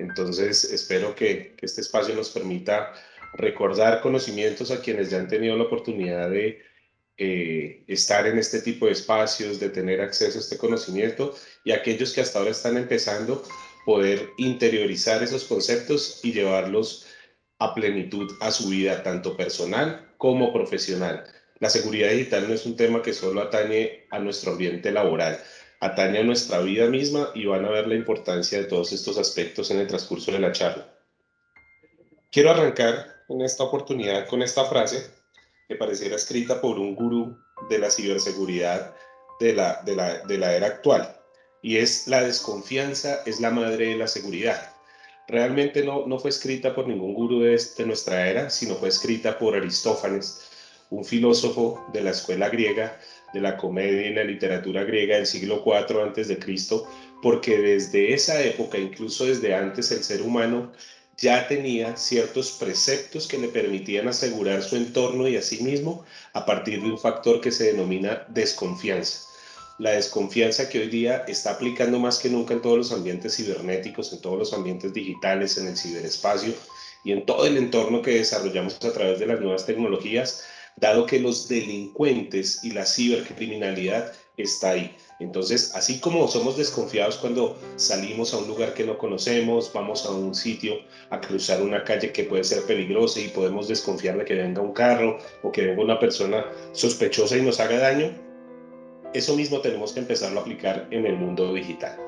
Entonces, espero que este espacio nos permita recordar conocimientos a quienes ya han tenido la oportunidad de estar en este tipo de espacios, de tener acceso a este conocimiento, y aquellos que hasta ahora están empezando, poder interiorizar esos conceptos y llevarlos a plenitud a su vida, tanto personal como profesional. La seguridad digital no es un tema que solo atañe a nuestro ambiente laboral, atañe a nuestra vida misma, y van a ver la importancia de todos estos aspectos en el transcurso de la charla. Quiero arrancar en esta oportunidad con esta frase que pareciera escrita por un gurú de la ciberseguridad de la era actual, y es: la desconfianza es la madre de la seguridad. Realmente no fue escrita por ningún gurú de nuestra era, sino fue escrita por Aristófanes, un filósofo de la escuela griega, de la comedia y la literatura griega del siglo IV antes de Cristo, porque desde esa época, incluso desde antes, el ser humano ya tenía ciertos preceptos que le permitían asegurar su entorno y a sí mismo a partir de un factor que se denomina desconfianza. La desconfianza que hoy día está aplicando más que nunca en todos los ambientes cibernéticos, en todos los ambientes digitales, en el ciberespacio y en todo el entorno que desarrollamos a través de las nuevas tecnologías, dado que los delincuentes y la cibercriminalidad está ahí. Entonces, así como somos desconfiados cuando salimos a un lugar que no conocemos, vamos a un sitio a cruzar una calle que puede ser peligrosa y podemos desconfiar de que venga un carro o que venga una persona sospechosa y nos haga daño, eso mismo tenemos que empezarlo a aplicar en el mundo digital.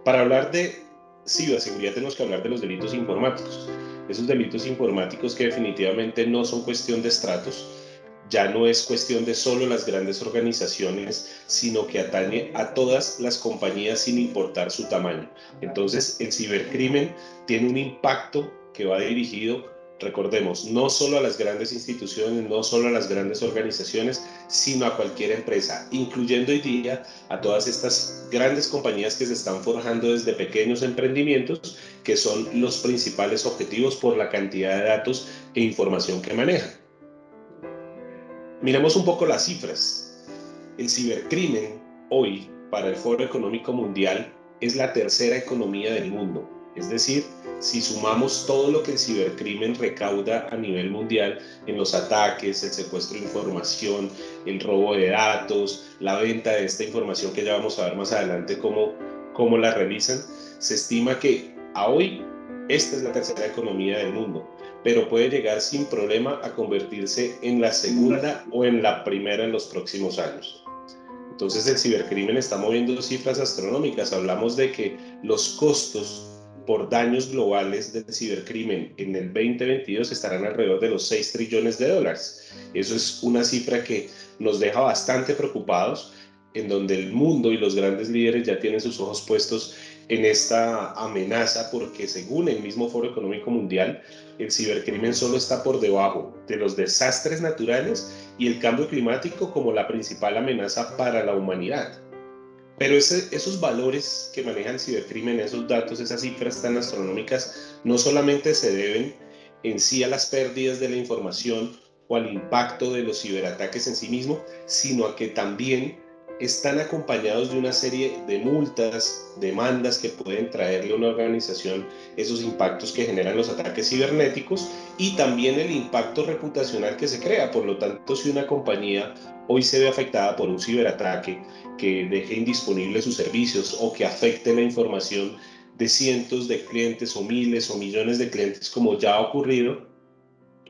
Para hablar de ciberseguridad tenemos que hablar de los delitos informáticos. Esos delitos informáticos que definitivamente no son cuestión de estratos, ya no es cuestión de solo las grandes organizaciones, sino que atañe a todas las compañías sin importar su tamaño. Entonces, el cibercrimen tiene un impacto que va dirigido, recordemos, no solo a las grandes instituciones, no solo a las grandes organizaciones, sino a cualquier empresa, incluyendo hoy día a todas estas grandes compañías que se están forjando desde pequeños emprendimientos, que son los principales objetivos por la cantidad de datos e información que manejan. Miremos un poco las cifras. El cibercrimen hoy, para el Foro Económico Mundial, es la tercera economía del mundo. Es decir, si sumamos todo lo que el cibercrimen recauda a nivel mundial en los ataques, el secuestro de información, el robo de datos, la venta de esta información, que ya vamos a ver más adelante cómo la realizan, se estima que a hoy esta es la tercera economía del mundo, pero puede llegar sin problema a convertirse en la segunda o en la primera en los próximos años. Entonces el cibercrimen está moviendo cifras astronómicas. Hablamos de que los costos por daños globales del cibercrimen en el 2022 estarán alrededor de los 6 trillones de dólares. Eso es una cifra que nos deja bastante preocupados, en donde el mundo y los grandes líderes ya tienen sus ojos puestos en esta amenaza, porque según el mismo Foro Económico Mundial, el cibercrimen solo está por debajo de los desastres naturales y el cambio climático como la principal amenaza para la humanidad. Pero esos valores que maneja el cibercrimen, esos datos, esas cifras tan astronómicas, no solamente se deben en sí a las pérdidas de la información o al impacto de los ciberataques en sí mismo, sino a que también están acompañados de una serie de multas, demandas que pueden traerle a una organización esos impactos que generan los ataques cibernéticos, y también el impacto reputacional que se crea. Por lo tanto, si una compañía hoy se ve afectada por un ciberataque que deje indisponibles sus servicios o que afecte la información de cientos de clientes o miles o millones de clientes, como ya ha ocurrido,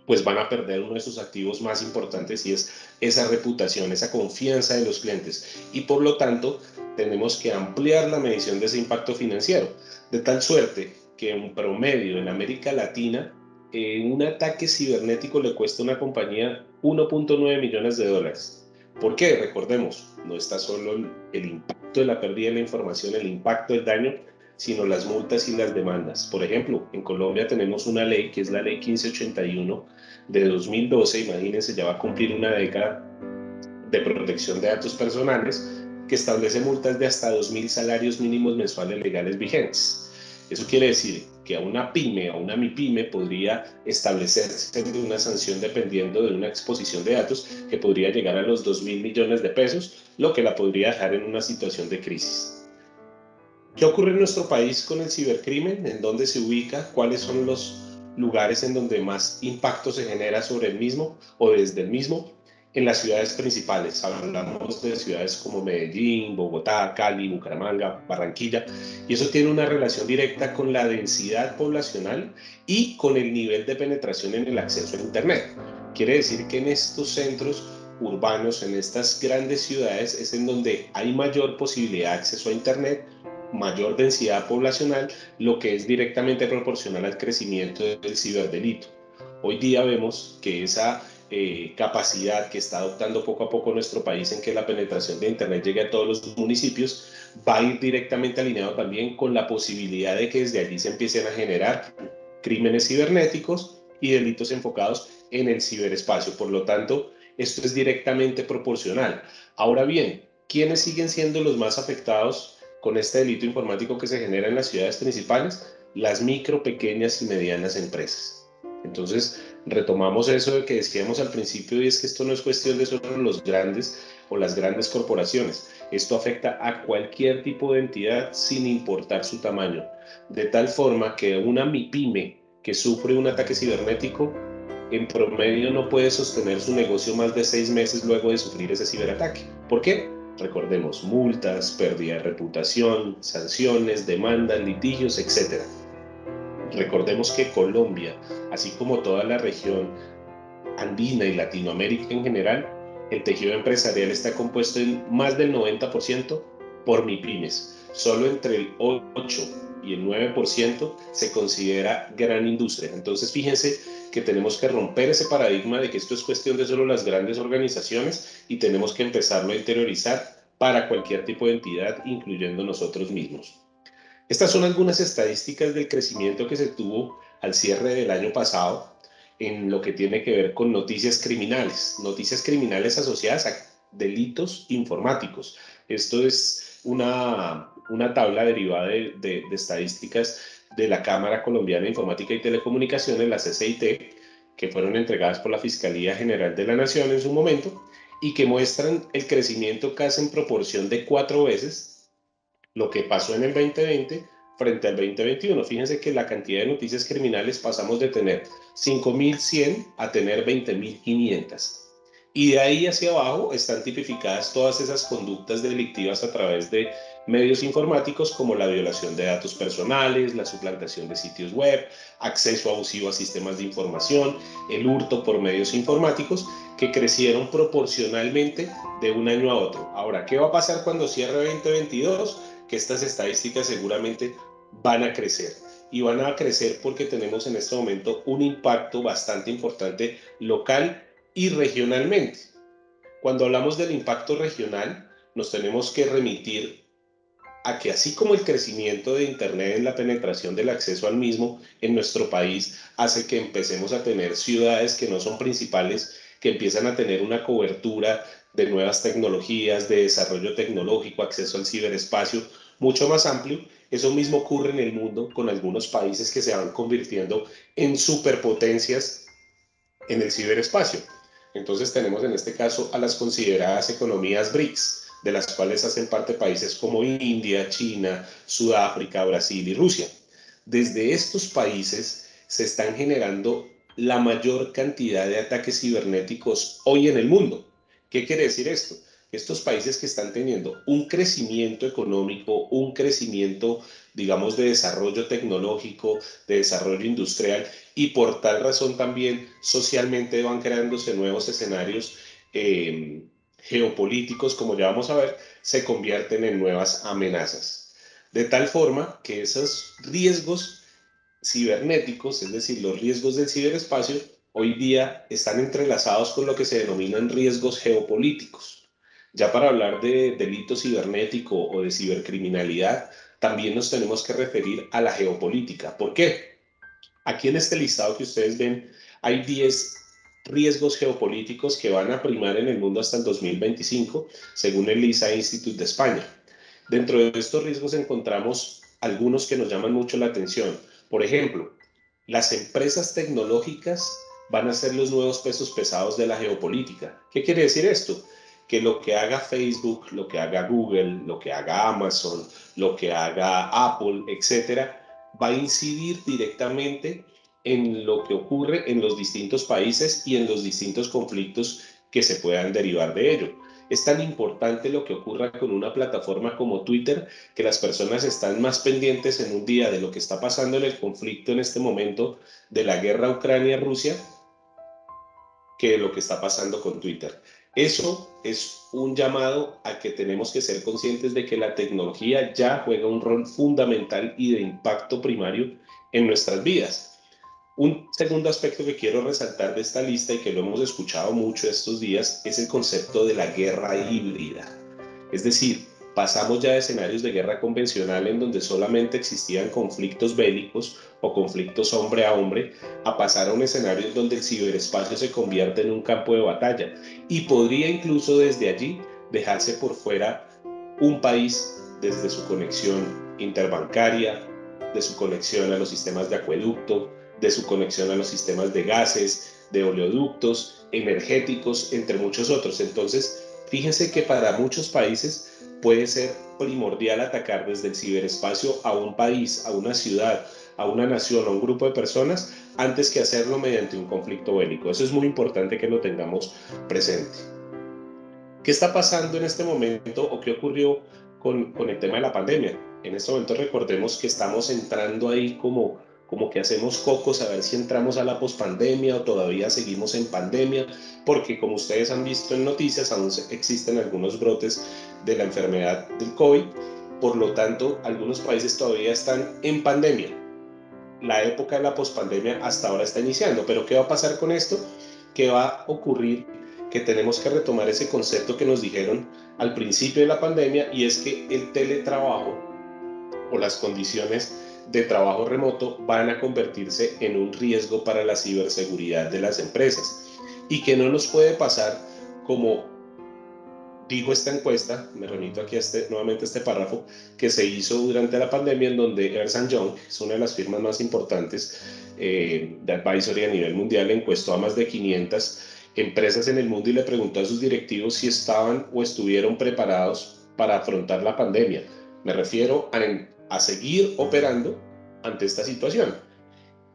pues van a perder uno de sus activos más importantes, y es esa reputación, esa confianza de los clientes. Y por lo tanto, tenemos que ampliar la medición de ese impacto financiero, de tal suerte que en promedio en América Latina, un ataque cibernético le cuesta a una compañía 1.9 millones de dólares. ¿Por qué? Recordemos, no está solo el impacto de la pérdida de la información, el impacto del daño, sino las multas y las demandas. Por ejemplo, en Colombia tenemos una ley que es la ley 1581 de 2012, imagínense, ya va a cumplir una década, de protección de datos personales, que establece multas de hasta 2.000 salarios mínimos mensuales legales vigentes. Eso quiere decir que a una pyme, a una MIPYME, podría establecerse una sanción dependiendo de una exposición de datos que podría llegar a los 2.000 millones de pesos, lo que la podría dejar en una situación de crisis. ¿Qué ocurre en nuestro país con el cibercrimen? ¿En dónde se ubica? ¿Cuáles son los lugares en donde más impacto se genera sobre el mismo o desde el mismo? En las ciudades principales. Hablamos de ciudades como Medellín, Bogotá, Cali, Bucaramanga, Barranquilla. Y eso tiene una relación directa con la densidad poblacional y con el nivel de penetración en el acceso a Internet. Quiere decir que en estos centros urbanos, en estas grandes ciudades, es en donde hay mayor posibilidad de acceso a Internet, mayor densidad poblacional, lo que es directamente proporcional al crecimiento del ciberdelito. Hoy día vemos que esa capacidad que está adoptando poco a poco nuestro país en que la penetración de Internet llegue a todos los municipios va a ir directamente alineado también con la posibilidad de que desde allí se empiecen a generar crímenes cibernéticos y delitos enfocados en el ciberespacio. Por lo tanto, esto es directamente proporcional. Ahora bien, ¿quiénes siguen siendo los más afectados con este delito informático que se genera en las ciudades principales? Las micro, pequeñas y medianas empresas. Entonces, retomamos eso de que decíamos al principio, y es que esto no es cuestión de solo los grandes o las grandes corporaciones. Esto afecta a cualquier tipo de entidad sin importar su tamaño. De tal forma que una MIPYME que sufre un ataque cibernético en promedio no puede sostener su negocio más de 6 meses luego de sufrir ese ciberataque. ¿Por qué? Recordemos, multas, pérdida de reputación, sanciones, demandas, litigios, etc. Recordemos que Colombia, así como toda la región andina y Latinoamérica en general, el tejido empresarial está compuesto en más del 90% por MIPYMES. Solo entre el 8 y el 9% se considera gran industria. Entonces, fíjense que tenemos que romper ese paradigma de que esto es cuestión de solo las grandes organizaciones y tenemos que empezarlo a interiorizar para cualquier tipo de entidad, incluyendo nosotros mismos. Estas son algunas estadísticas del crecimiento que se tuvo al cierre del año pasado en lo que tiene que ver con noticias criminales asociadas a delitos informáticos. Esto es una tabla derivada de estadísticas de la Cámara Colombiana de Informática y Telecomunicaciones, la CCIT, que fueron entregadas por la Fiscalía General de la Nación en su momento y que muestran el crecimiento casi en proporción de 4 veces lo que pasó en el 2020 frente al 2021. Fíjense que la cantidad de noticias criminales pasamos de tener 5.100 a tener 20.500. Y de ahí hacia abajo están tipificadas todas esas conductas delictivas a través de medios informáticos como la violación de datos personales, la suplantación de sitios web, acceso abusivo a sistemas de información, el hurto por medios informáticos, que crecieron proporcionalmente de un año a otro. Ahora, ¿qué va a pasar cuando cierre 2022? Que estas estadísticas seguramente van a crecer. Y van a crecer porque tenemos en este momento un impacto bastante importante local y regionalmente. Cuando hablamos del impacto regional, nos tenemos que remitir a que así como el crecimiento de Internet en la penetración del acceso al mismo en nuestro país hace que empecemos a tener ciudades que no son principales, que empiezan a tener una cobertura de nuevas tecnologías, de desarrollo tecnológico, acceso al ciberespacio mucho más amplio. Eso mismo ocurre en el mundo con algunos países que se van convirtiendo en superpotencias en el ciberespacio. Entonces tenemos en este caso a las consideradas economías BRICS, de las cuales hacen parte países como India, China, Sudáfrica, Brasil y Rusia. Desde estos países se están generando la mayor cantidad de ataques cibernéticos hoy en el mundo. ¿Qué quiere decir esto? Estos países que están teniendo un crecimiento económico, un crecimiento, digamos, de desarrollo tecnológico, de desarrollo industrial, y por tal razón también socialmente van creándose nuevos escenarios geopolíticos, como ya vamos a ver, se convierten en nuevas amenazas. De tal forma que esos riesgos cibernéticos, es decir, los riesgos del ciberespacio, hoy día están entrelazados con lo que se denominan riesgos geopolíticos. Ya para hablar de delito cibernético o de cibercriminalidad, también nos tenemos que referir a la geopolítica. ¿Por qué? Aquí en este listado que ustedes ven hay 10 riesgos geopolíticos que van a primar en el mundo hasta el 2025, según el LISA Institute de España. Dentro de estos riesgos encontramos algunos que nos llaman mucho la atención. Por ejemplo, las empresas tecnológicas van a ser los nuevos pesos pesados de la geopolítica. ¿Qué quiere decir esto? que lo que haga Facebook, lo que haga Google, lo que haga Amazon, lo que haga Apple, etcétera, va a incidir directamente en lo que ocurre en los distintos países y en los distintos conflictos que se puedan derivar de ello. Es tan importante lo que ocurra con una plataforma como Twitter, que las personas están más pendientes en un día de lo que está pasando en el conflicto en este momento de la guerra Ucrania-Rusia que lo que está pasando con Twitter. Eso es un llamado a que tenemos que ser conscientes de que la tecnología ya juega un rol fundamental y de impacto primario en nuestras vidas. Un segundo aspecto que quiero resaltar de esta lista y que lo hemos escuchado mucho estos días es el concepto de la guerra híbrida. Es decir, pasamos ya de escenarios de guerra convencional en donde solamente existían conflictos bélicos o conflictos hombre a hombre, a pasar a un escenario en donde el ciberespacio se convierte en un campo de batalla y podría incluso desde allí dejarse por fuera un país desde su conexión interbancaria, de su conexión a los sistemas de acueducto, de su conexión a los sistemas de gases, de oleoductos, energéticos, entre muchos otros. Entonces, fíjense que para muchos países puede ser primordial atacar desde el ciberespacio a un país, a una ciudad, a una nación, a un grupo de personas, antes que hacerlo mediante un conflicto bélico. Eso es muy importante que lo tengamos presente. ¿Qué está pasando en este momento o qué ocurrió con el tema de la pandemia? En este momento recordemos que estamos entrando ahí como que hacemos cocos a ver si entramos a la pospandemia o todavía seguimos en pandemia, porque como ustedes han visto en noticias, aún existen algunos brotes de la enfermedad del COVID, por lo tanto, algunos países todavía están en pandemia. La época de la pospandemia hasta ahora está iniciando, pero ¿qué va a pasar con esto? ¿Qué va a ocurrir? Que tenemos que retomar ese concepto que nos dijeron al principio de la pandemia, y es que el teletrabajo o las condiciones de trabajo remoto van a convertirse en un riesgo para la ciberseguridad de las empresas y que no nos puede pasar como dijo esta encuesta, me remito aquí nuevamente a este párrafo, que se hizo durante la pandemia en donde Ernst Young, que es una de las firmas más importantes de advisory a nivel mundial, encuestó a más de 500 empresas en el mundo y le preguntó a sus directivos si estaban o estuvieron preparados para afrontar la pandemia. Me refiero a seguir operando ante esta situación.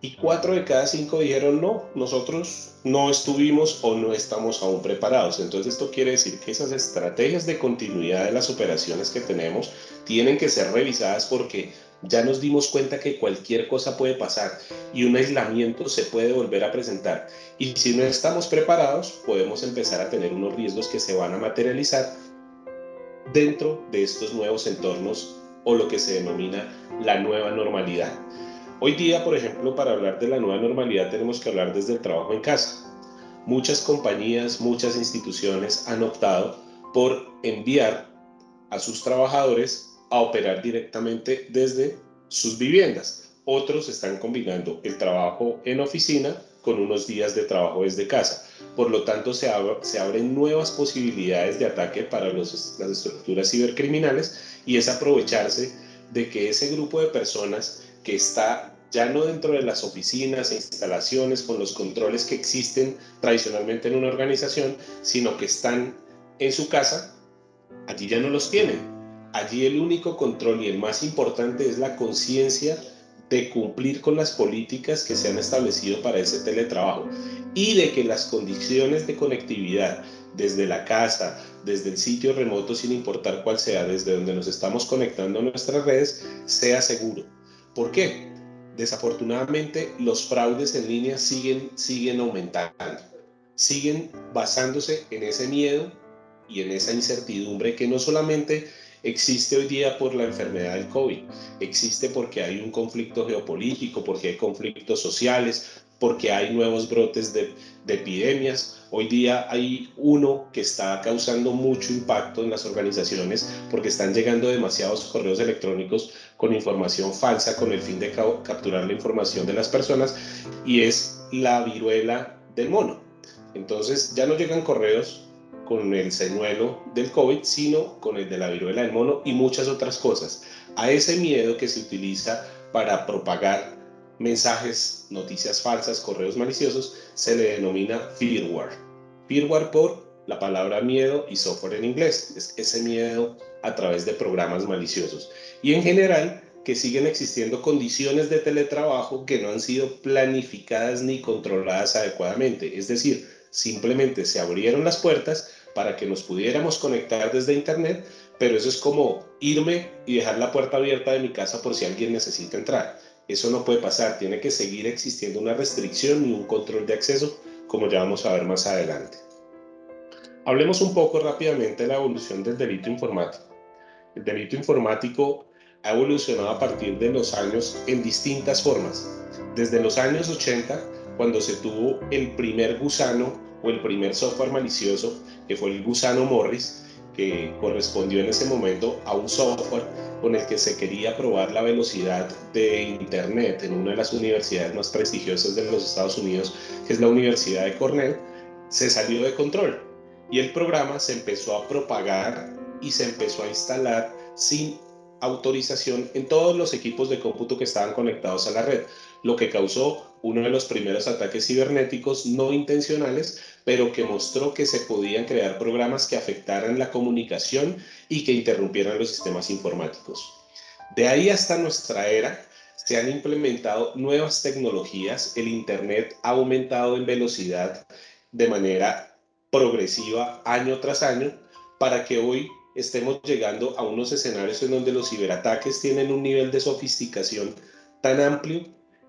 Y 4 de cada 5 dijeron no, nosotros no estuvimos o no estamos aún preparados. Entonces esto quiere decir que esas estrategias de continuidad de las operaciones que tenemos tienen que ser revisadas porque ya nos dimos cuenta que cualquier cosa puede pasar y un aislamiento se puede volver a presentar. Y si no estamos preparados, podemos empezar a tener unos riesgos que se van a materializar dentro de estos nuevos entornos o lo que se denomina la nueva normalidad. Hoy día, por ejemplo, para hablar de la nueva normalidad tenemos que hablar desde el trabajo en casa. Muchas compañías, muchas instituciones han optado por enviar a sus trabajadores a operar directamente desde sus viviendas. Otros están combinando el trabajo en oficina con unos días de trabajo desde casa. Por lo tanto, se abren nuevas posibilidades de ataque para las estructuras cibercriminales y es aprovecharse de que ese grupo de personas que está ya no dentro de las oficinas e instalaciones con los controles que existen tradicionalmente en una organización, sino que están en su casa, allí ya no los tienen. Allí el único control y el más importante es la conciencia de cumplir con las políticas que se han establecido para ese teletrabajo y de que las condiciones de conectividad desde la casa, desde el sitio remoto, sin importar cuál sea, desde donde nos estamos conectando a nuestras redes, sea seguro. ¿Por qué? Desafortunadamente, los fraudes en línea siguen aumentando, siguen basándose en ese miedo y en esa incertidumbre que no solamente existe hoy día por la enfermedad del COVID, existe porque hay un conflicto geopolítico, porque hay conflictos sociales, porque hay nuevos brotes de epidemias. Hoy día hay uno que está causando mucho impacto en las organizaciones porque están llegando demasiados correos electrónicos con información falsa con el fin de capturar la información de las personas, y es la viruela del mono. Entonces ya no llegan correos con el señuelo del COVID, sino con el de la viruela del mono y muchas otras cosas. A ese miedo que se utiliza para propagar mensajes, noticias falsas, correos maliciosos, se le denomina fearware. Fearware por la palabra miedo y software en inglés. Es ese miedo a través de programas maliciosos. Y en general, que siguen existiendo condiciones de teletrabajo que no han sido planificadas ni controladas adecuadamente. Es decir, simplemente se abrieron las puertas para que nos pudiéramos conectar desde Internet, pero eso es como irme y dejar la puerta abierta de mi casa por si alguien necesita entrar. Eso no puede pasar, tiene que seguir existiendo una restricción y un control de acceso, como ya vamos a ver más adelante. Hablemos un poco rápidamente de la evolución del delito informático. El delito informático ha evolucionado a partir de los años en distintas formas. Desde los años 80, cuando se tuvo el primer gusano o el primer software malicioso, que fue el gusano Morris, que correspondió en ese momento a un software con el que se quería probar la velocidad de Internet en una de las universidades más prestigiosas de los Estados Unidos, que es la Universidad de Cornell, se salió de control y el programa se empezó a propagar y se empezó a instalar sin autorización en todos los equipos de cómputo que estaban conectados a la red, lo que causó uno de los primeros ataques cibernéticos no intencionales, pero que mostró que se podían crear programas que afectaran la comunicación y que interrumpieran los sistemas informáticos. De ahí hasta nuestra era se han implementado nuevas tecnologías, el Internet ha aumentado en velocidad de manera progresiva año tras año para que hoy estemos llegando a unos escenarios en donde los ciberataques tienen un nivel de sofisticación tan amplio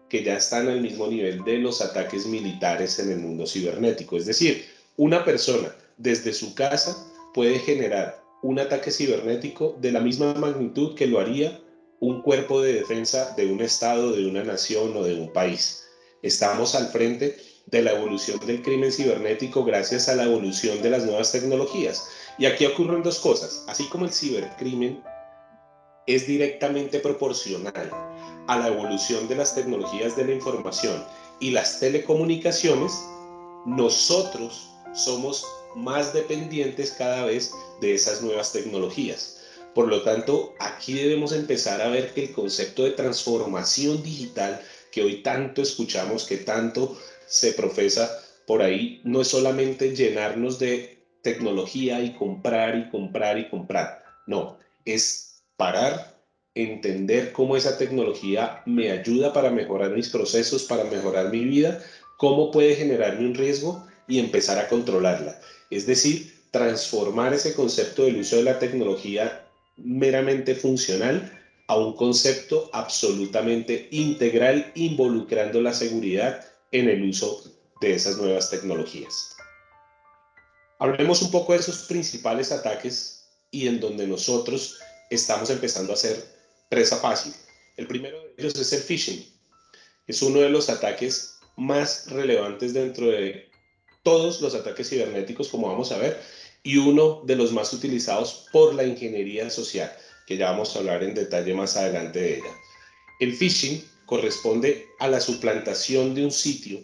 que ya están al mismo nivel de los ataques militares en el mundo cibernético. Es decir, una persona desde su casa puede generar un ataque cibernético de la misma magnitud que lo haría un cuerpo de defensa de un estado, de una nación o de un país. Estamos al frente de la evolución del crimen cibernético gracias a la evolución de las nuevas tecnologías. Y aquí ocurren dos cosas. Así como el cibercrimen es directamente proporcional a la evolución de las tecnologías de la información y las telecomunicaciones, nosotros somos más dependientes cada vez de esas nuevas tecnologías. Por lo tanto, aquí debemos empezar a ver que el concepto de transformación digital que hoy tanto escuchamos, que tanto se profesa por ahí, no es solamente llenarnos de tecnología y comprar y comprar y comprar. No, es parar, entender cómo esa tecnología me ayuda para mejorar mis procesos, para mejorar mi vida, cómo puede generarme un riesgo y empezar a controlarla. Es decir, transformar ese concepto del uso de la tecnología meramente funcional a un concepto absolutamente integral, involucrando la seguridad en el uso de esas nuevas tecnologías. Hablemos un poco de esos principales ataques y en donde nosotros estamos empezando a ser presa fácil. El primero de ellos es el phishing. Es uno de los ataques más relevantes dentro de todos los ataques cibernéticos, como vamos a ver, y uno de los más utilizados por la ingeniería social, que ya vamos a hablar en detalle más adelante de ella. El phishing corresponde a la suplantación de un sitio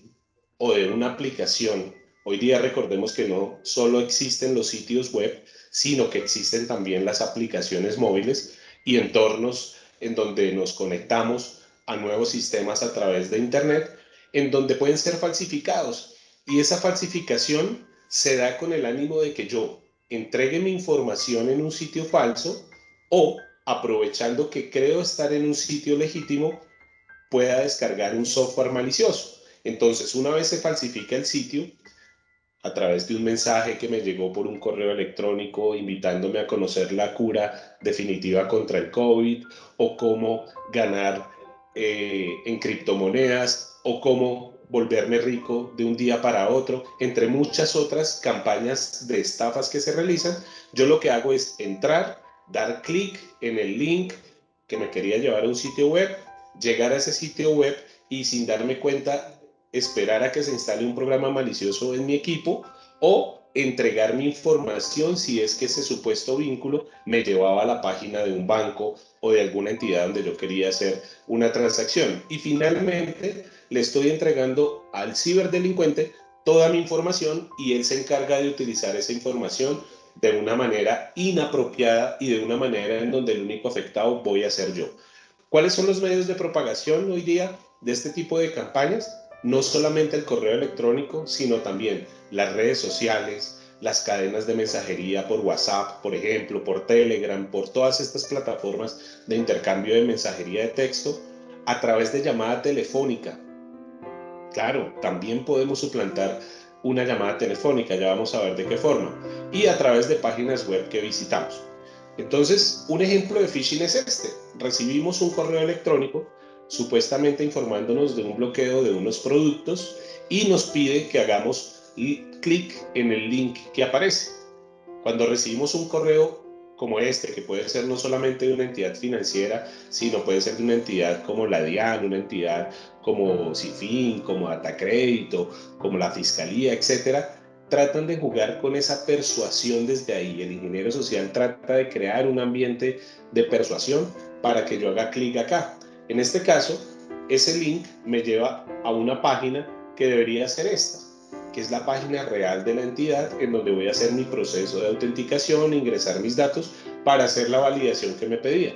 o de una aplicación. Hoy día recordemos que no solo existen los sitios web, sino que existen también las aplicaciones móviles y entornos en donde nos conectamos a nuevos sistemas a través de Internet, en donde pueden ser falsificados. Y esa falsificación se da con el ánimo de que yo entregue mi información en un sitio falso o, aprovechando que creo estar en un sitio legítimo, pueda descargar un software malicioso. Entonces, una vez se falsifica el sitio, a través de un mensaje que me llegó por un correo electrónico invitándome a conocer la cura definitiva contra el COVID, o cómo ganar en criptomonedas, o cómo volverme rico de un día para otro, entre muchas otras campañas de estafas que se realizan, yo lo que hago es entrar, dar clic en el link que me quería llevar a un sitio web, llegar a ese sitio web y sin darme cuenta esperar a que se instale un programa malicioso en mi equipo o entregar mi información si es que ese supuesto vínculo me llevaba a la página de un banco o de alguna entidad donde yo quería hacer una transacción. Y finalmente le estoy entregando al ciberdelincuente toda mi información y él se encarga de utilizar esa información de una manera inapropiada y de una manera en donde el único afectado voy a ser yo. ¿Cuáles son los medios de propagación hoy día de este tipo de campañas? No solamente el correo electrónico, sino también las redes sociales, las cadenas de mensajería por WhatsApp, por ejemplo, por Telegram, por todas estas plataformas de intercambio de mensajería de texto, a través de llamada telefónica. Claro, también podemos suplantar una llamada telefónica, ya vamos a ver de qué forma, y a través de páginas web que visitamos. Entonces, un ejemplo de phishing es este. Recibimos un correo electrónico supuestamente informándonos de un bloqueo de unos productos y nos pide que hagamos clic en el link que aparece. Cuando recibimos un correo como este, que puede ser no solamente de una entidad financiera, sino puede ser de una entidad como la DIAN, una entidad como Cifin, como Datacrédito, como la Fiscalía, etcétera, tratan de jugar con esa persuasión desde ahí. El ingeniero social trata de crear un ambiente de persuasión para que yo haga clic acá. En este caso, ese link me lleva a una página que debería ser esta, que es la página real de la entidad, en donde voy a hacer mi proceso de autenticación, ingresar mis datos para hacer la validación que me pedía.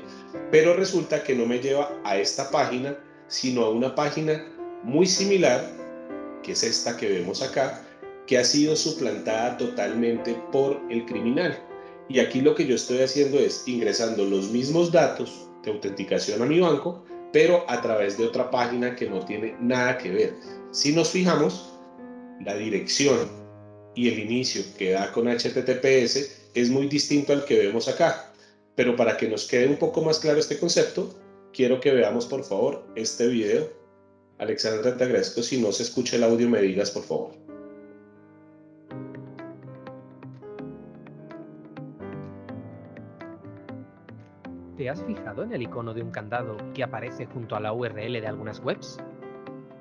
Pero resulta que no me lleva a esta página, sino a una página muy similar, que es esta que vemos acá, que ha sido suplantada totalmente por el criminal. Y aquí lo que yo estoy haciendo es ingresando los mismos datos de autenticación a mi banco, pero a través de otra página que no tiene nada que ver. Si nos fijamos, la dirección y el inicio que da con HTTPS es muy distinto al que vemos acá. Pero para que nos quede un poco más claro este concepto, quiero que veamos por favor este video. Alexandra, te agradezco. Si no se escucha el audio, me digas por favor. ¿Te has fijado en el icono de un candado que aparece junto a la URL de algunas webs?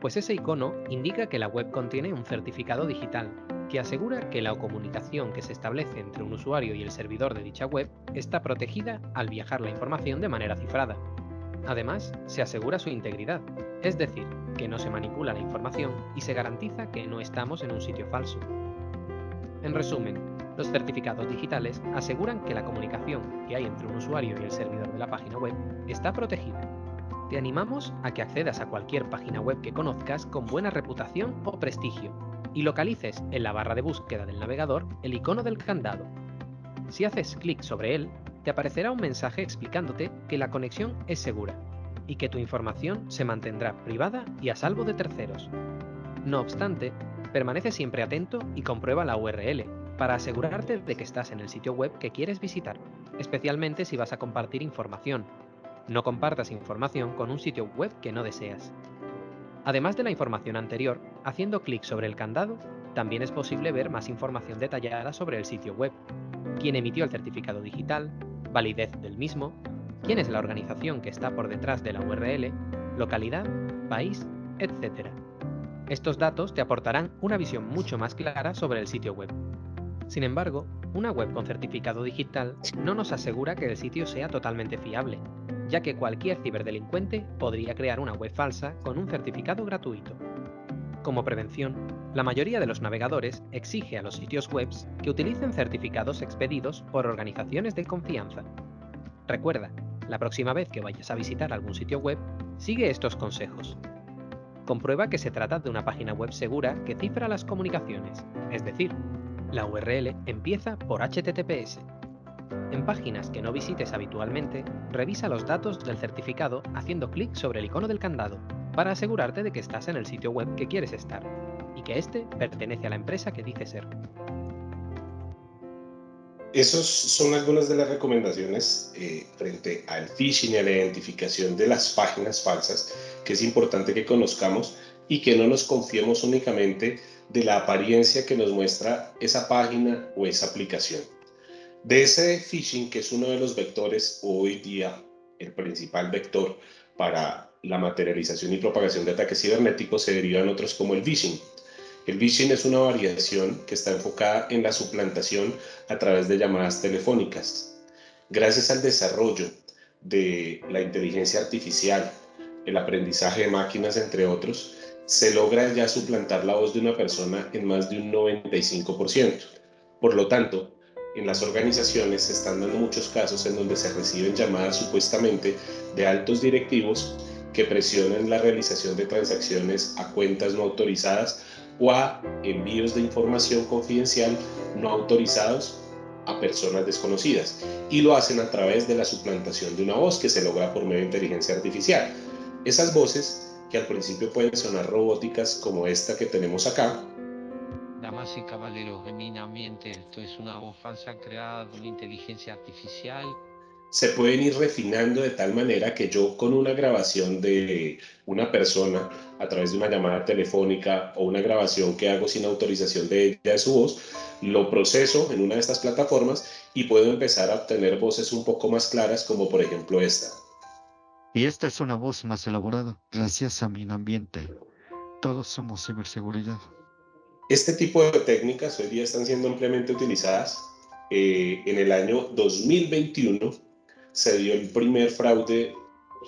Pues ese icono indica que la web contiene un certificado digital que asegura que la comunicación que se establece entre un usuario y el servidor de dicha web está protegida al viajar la información de manera cifrada. Además, se asegura su integridad, es decir, que no se manipula la información y se garantiza que no estamos en un sitio falso. En resumen, los certificados digitales aseguran que la comunicación que hay entre un usuario y el servidor de la página web está protegida. Te animamos a que accedas a cualquier página web que conozcas con buena reputación o prestigio y localices en la barra de búsqueda del navegador el icono del candado. Si haces clic sobre él, te aparecerá un mensaje explicándote que la conexión es segura y que tu información se mantendrá privada y a salvo de terceros. No obstante, permanece siempre atento y comprueba la URL para asegurarte de que estás en el sitio web que quieres visitar, especialmente si vas a compartir información. No compartas información con un sitio web que no deseas. Además de la información anterior, haciendo clic sobre el candado, también es posible ver más información detallada sobre el sitio web, quién emitió el certificado digital, validez del mismo, quién es la organización que está por detrás de la URL, localidad, país, etc. Estos datos te aportarán una visión mucho más clara sobre el sitio web. Sin embargo, una web con certificado digital no nos asegura que el sitio sea totalmente fiable, ya que cualquier ciberdelincuente podría crear una web falsa con un certificado gratuito. Como prevención, la mayoría de los navegadores exige a los sitios web que utilicen certificados expedidos por organizaciones de confianza. Recuerda, la próxima vez que vayas a visitar algún sitio web, sigue estos consejos. Comprueba que se trata de una página web segura que cifra las comunicaciones, es decir, la URL empieza por HTTPS. En páginas que no visites habitualmente, revisa los datos del certificado haciendo clic sobre el icono del candado para asegurarte de que estás en el sitio web que quieres estar y que éste pertenece a la empresa que dice ser. Esas son algunas de las recomendaciones frente al phishing y a la identificación de las páginas falsas que es importante que conozcamos y que no nos confiemos únicamente de la apariencia que nos muestra esa página o esa aplicación. De ese phishing, que es uno de los vectores hoy día, el principal vector para la materialización y propagación de ataques cibernéticos, se derivan otros como el phishing. El phishing es una variación que está enfocada en la suplantación a través de llamadas telefónicas. Gracias al desarrollo de la inteligencia artificial, el aprendizaje de máquinas, entre otros, se logra ya suplantar la voz de una persona en más de un 95%. Por lo tanto, en las organizaciones se están dando muchos casos en donde se reciben llamadas supuestamente de altos directivos que presionan la realización de transacciones a cuentas no autorizadas o a envíos de información confidencial no autorizados a personas desconocidas, y lo hacen a través de la suplantación de una voz que se logra por medio de inteligencia artificial. Esas voces, que al principio pueden sonar robóticas como esta que tenemos acá, Damas y caballeros, genuinamente esto es una voz falsa creada por inteligencia artificial. se pueden ir refinando de tal manera que yo, con una grabación de una persona a través de una llamada telefónica o una grabación que hago sin autorización de ella, de su voz, lo proceso en una de estas plataformas y puedo empezar a obtener voces un poco más claras, como por ejemplo esta. Y esta es una voz más elaborada, gracias a mi ambiente. Todos somos ciberseguridad. Este tipo de técnicas hoy día están siendo ampliamente utilizadas. En el año 2021 se dio el primer fraude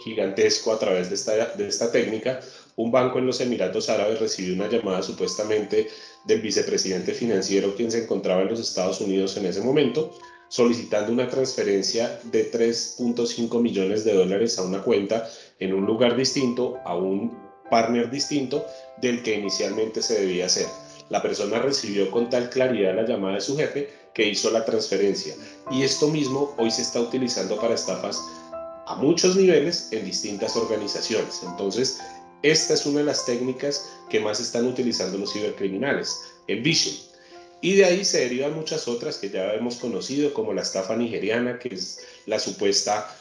gigantesco a través de esta técnica. Un banco en los Emiratos Árabes recibió una llamada supuestamente del vicepresidente financiero, quien se encontraba en los Estados Unidos en ese momento, solicitando una transferencia de 3.5 millones de dólares a una cuenta en un lugar distinto, a un partner distinto del que inicialmente se debía hacer. La persona recibió con tal claridad la llamada de su jefe que hizo la transferencia. Y esto mismo hoy se está utilizando para estafas a muchos niveles en distintas organizaciones. Entonces, esta es una de las técnicas que más están utilizando los cibercriminales, el phishing. Y de ahí se derivan muchas otras que ya hemos conocido, como la estafa nigeriana, que es la supuesta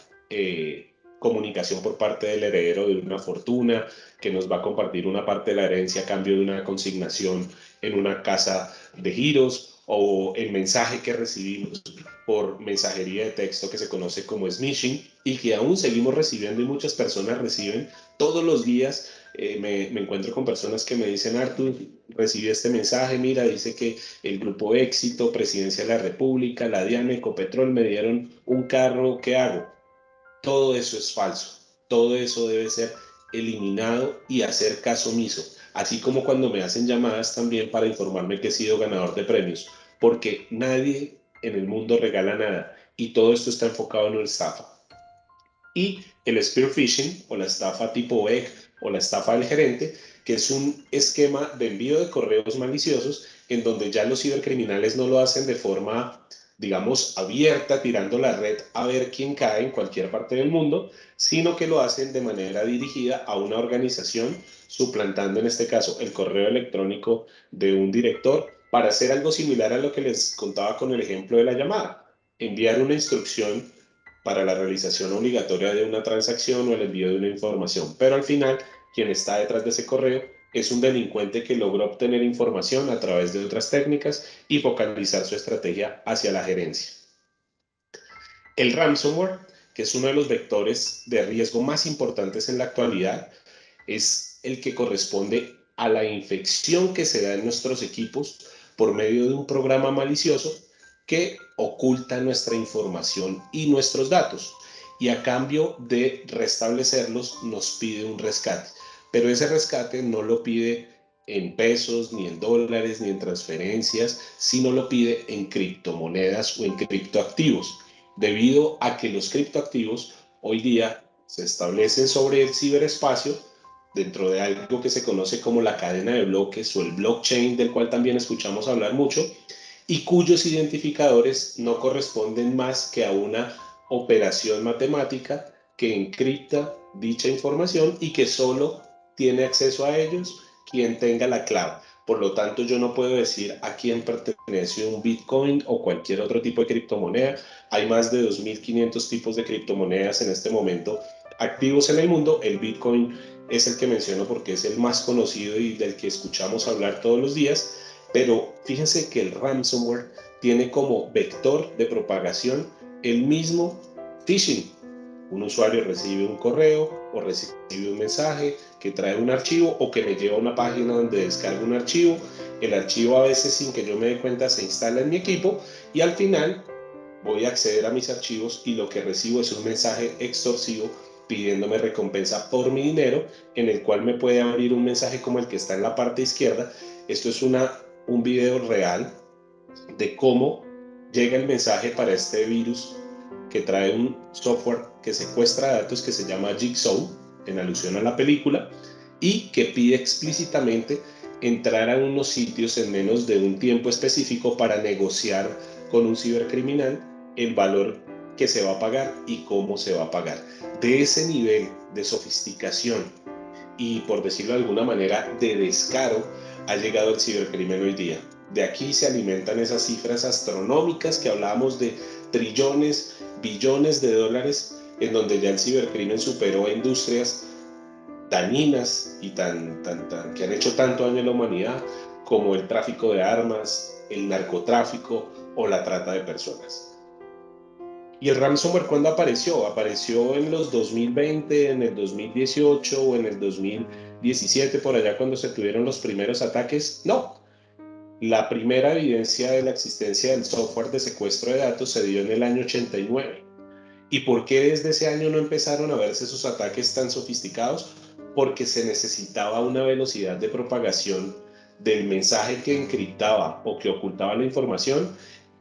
comunicación por parte del heredero de una fortuna, que nos va a compartir una parte de la herencia a cambio de una consignación en una casa de giros, o el mensaje que recibimos por mensajería de texto que se conoce como smishing y que aún seguimos recibiendo, y muchas personas reciben todos los días. Me encuentro con personas que me dicen: Artur, recibí este mensaje, mira, dice que el Grupo Éxito, Presidencia de la República, la DIAN, Ecopetrol me dieron un carro, ¿qué hago? Todo eso es falso, todo eso debe ser eliminado y hacer caso omiso, así como cuando me hacen llamadas también para informarme que he sido ganador de premios, porque nadie en el mundo regala nada y todo esto está enfocado en una estafa. Y el spear phishing, o la estafa tipo BEC, o la estafa del gerente, que es un esquema de envío de correos maliciosos en donde ya los cibercriminales no lo hacen de forma, digamos, abierta, tirando la red a ver quién cae en cualquier parte del mundo, sino que lo hacen de manera dirigida a una organización, suplantando en este caso el correo electrónico de un director, para hacer algo similar a lo que les contaba con el ejemplo de la llamada: enviar una instrucción para la realización obligatoria de una transacción o el envío de una información. Pero al final, quien está detrás de ese correo es un delincuente que logró obtener información a través de otras técnicas y focalizar su estrategia hacia la gerencia. El ransomware, que es uno de los vectores de riesgo más importantes en la actualidad, es el que corresponde a la infección que se da en nuestros equipos por medio de un programa malicioso que oculta nuestra información y nuestros datos, y a cambio de restablecerlos nos pide un rescate, pero ese rescate no lo pide en pesos, ni en dólares, ni en transferencias, sino lo pide en criptomonedas o en criptoactivos, debido a que los criptoactivos hoy día se establecen sobre el ciberespacio dentro de algo que se conoce como la cadena de bloques o el blockchain, del cual también escuchamos hablar mucho, y cuyos identificadores no corresponden más que a una operación matemática que encripta dicha información y que solo tiene acceso a ellos quien tenga la clave. Por lo tanto, yo no puedo decir a quién pertenece un Bitcoin o cualquier otro tipo de criptomoneda. Hay más de 2.500 tipos de criptomonedas en este momento activos en el mundo. El Bitcoin es el que menciono porque es el más conocido y del que escuchamos hablar todos los días. Pero fíjense que el ransomware tiene como vector de propagación el mismo phishing. Un usuario recibe un correo o recibe un mensaje que trae un archivo o que me lleva a una página donde descarga un archivo. El archivo, a veces sin que yo me dé cuenta, se instala en mi equipo y al final voy a acceder a mis archivos y lo que recibo es un mensaje extorsivo pidiéndome recompensa por mi dinero, en el cual me puede abrir un mensaje como el que está en la parte izquierda. Esto es un video real de cómo llega el mensaje para este virus que trae un software que secuestra datos que se llama Jigsaw, en alusión a la película, y que pide explícitamente entrar a unos sitios en menos de un tiempo específico para negociar con un cibercriminal el valor que se va a pagar y cómo se va a pagar. De ese nivel de sofisticación y, por decirlo de alguna manera, de descaro, ha llegado el cibercrimen hoy día. De aquí se alimentan esas cifras astronómicas que hablábamos de trillones, billones de dólares, en donde ya el cibercrimen superó a industrias dañinas y que han hecho tanto daño a la humanidad como el tráfico de armas, el narcotráfico o la trata de personas. ¿Y el ransomware cuándo apareció? ¿Apareció en los 2020, en el 2018 o en el 2017, por allá cuando se tuvieron los primeros ataques? No. La primera evidencia de la existencia del software de secuestro de datos se dio en el año 89. ¿Y por qué desde ese año no empezaron a verse esos ataques tan sofisticados? Porque se necesitaba una velocidad de propagación del mensaje que encriptaba o que ocultaba la información,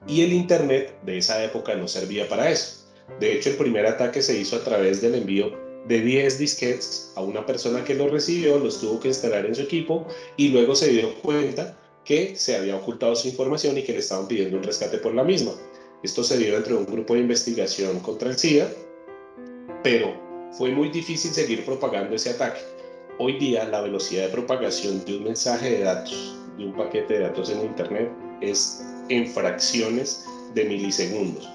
y el Internet de esa época no servía para eso. De hecho, el primer ataque se hizo a través del envío de 10 disquetes a una persona que los recibió, los tuvo que instalar en su equipo y luego se dio cuenta que se había ocultado su información y que le estaban pidiendo un rescate por la misma. Esto se dio entre un grupo de investigación contra el SIDA, pero fue muy difícil seguir propagando ese ataque. Hoy día la velocidad de propagación de un mensaje de datos, de un paquete de datos en Internet, es en fracciones de milisegundos.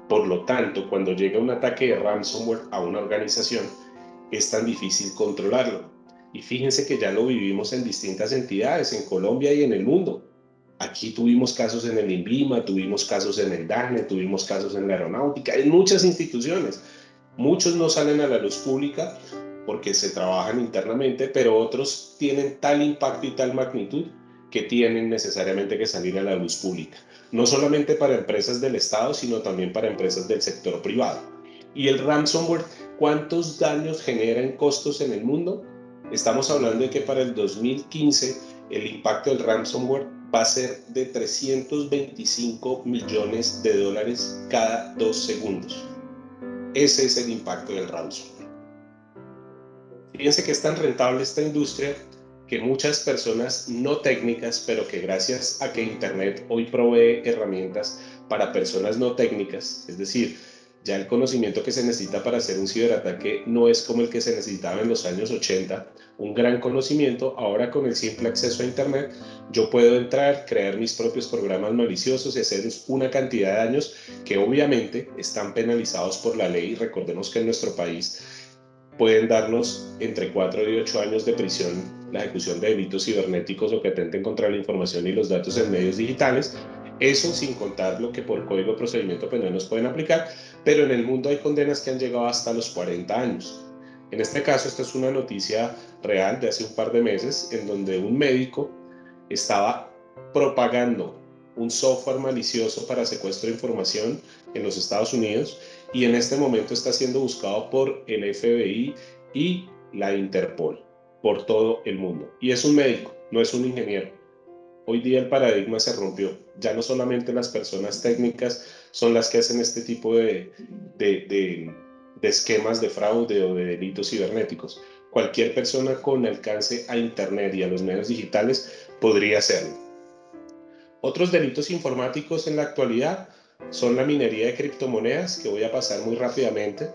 Por lo tanto, cuando llega un ataque de ransomware a una organización, es tan difícil controlarlo. Y fíjense que ya lo vivimos en distintas entidades, en Colombia y en el mundo. Aquí tuvimos casos en el INVIMA, tuvimos casos en el DANE, tuvimos casos en la aeronáutica, en muchas instituciones. Muchos no salen a la luz pública porque se trabajan internamente, pero otros tienen tal impacto y tal magnitud que tienen necesariamente que salir a la luz pública. No solamente para empresas del Estado, sino también para empresas del sector privado. ¿Y el ransomware cuántos daños genera en costos en el mundo? Estamos hablando de que para el 2015 el impacto del ransomware va a ser de 325 millones de dólares cada 2 segundos. Ese es el impacto del ransomware. Fíjense que es tan rentable esta industria que muchas personas no técnicas, pero que gracias a que Internet hoy provee herramientas para personas no técnicas, es decir, ya el conocimiento que se necesita para hacer un ciberataque no es como el que se necesitaba en los años 80, un gran conocimiento. Ahora con el simple acceso a Internet yo puedo entrar, crear mis propios programas maliciosos y hacer una cantidad de daños que obviamente están penalizados por la ley. Recordemos que en nuestro país pueden darnos entre 4 y 8 años de prisión la ejecución de delitos cibernéticos o que atenten contra la información y los datos en medios digitales. Eso sin contar lo que por Código de Procedimiento Penal nos pueden aplicar, pero en el mundo hay condenas que han llegado hasta los 40 años. En este caso, esta es una noticia real de hace un par de meses, en donde un médico estaba propagando un software malicioso para secuestro de información en los Estados Unidos, y en este momento está siendo buscado por el FBI y la Interpol por todo el mundo. Y es un médico, no es un ingeniero. Hoy día el paradigma se rompió. Ya no solamente las personas técnicas son las que hacen este tipo de esquemas de fraude o de delitos cibernéticos. Cualquier persona con alcance a Internet y a los medios digitales podría hacerlo. Otros delitos informáticos en la actualidad son la minería de criptomonedas, que voy a pasar muy rápidamente.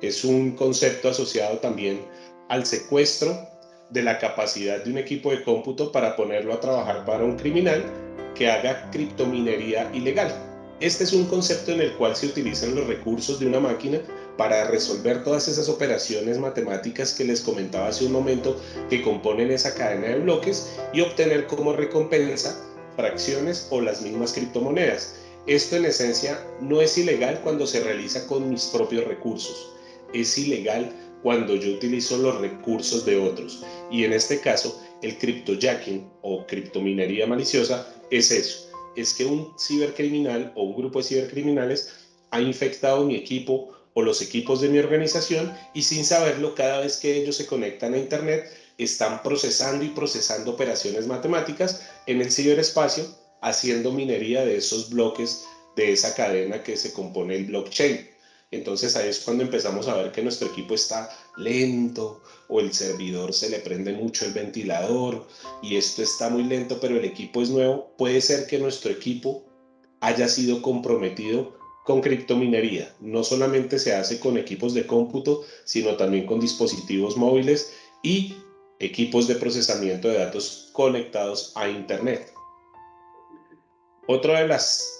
Es un concepto asociado también al secuestro de la capacidad de un equipo de cómputo para ponerlo a trabajar para un criminal que haga criptominería ilegal. Este es un concepto en el cual se utilizan los recursos de una máquina para resolver todas esas operaciones matemáticas que les comentaba hace un momento, que componen esa cadena de bloques, y obtener como recompensa fracciones o las mismas criptomonedas. Esto en esencia no es ilegal cuando se realiza con mis propios recursos. Es ilegal cuando yo utilizo los recursos de otros. Y en este caso, el cryptojacking o criptominería maliciosa es eso. Es que un cibercriminal o un grupo de cibercriminales ha infectado mi equipo o los equipos de mi organización, y sin saberlo, cada vez que ellos se conectan a Internet, están procesando y procesando operaciones matemáticas en el ciberespacio, haciendo minería de esos bloques de esa cadena que se compone el blockchain. Entonces ahí es cuando empezamos a ver que nuestro equipo está lento o el servidor se le prende mucho el ventilador y esto está muy lento, pero el equipo es nuevo. Puede ser que nuestro equipo haya sido comprometido con criptominería. No solamente se hace con equipos de cómputo, sino también con dispositivos móviles y equipos de procesamiento de datos conectados a Internet. Otra de las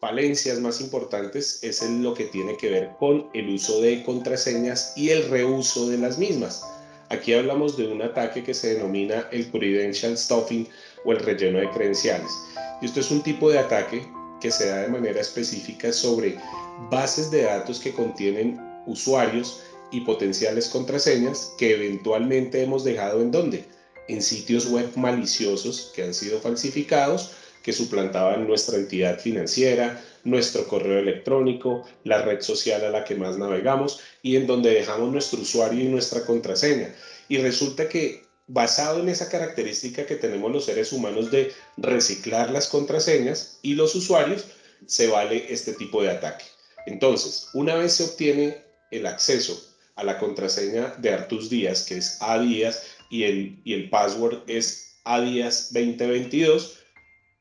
falencias más importantes es lo que tiene que ver con el uso de contraseñas y el reuso de las mismas. Aquí hablamos de un ataque que se denomina el credential stuffing o el relleno de credenciales. Y esto es un tipo de ataque que se da de manera específica sobre bases de datos que contienen usuarios y potenciales contraseñas que eventualmente hemos dejado en ¿dónde? En sitios web maliciosos que han sido falsificados, que suplantaban nuestra entidad financiera, nuestro correo electrónico, la red social a la que más navegamos y en donde dejamos nuestro usuario y nuestra contraseña. Y resulta que basado en esa característica que tenemos los seres humanos de reciclar las contraseñas y los usuarios, se vale este tipo de ataque. Entonces, una vez se obtiene el acceso a la contraseña de Artus Díaz, que es A Díaz, y el password es A Díaz 2022,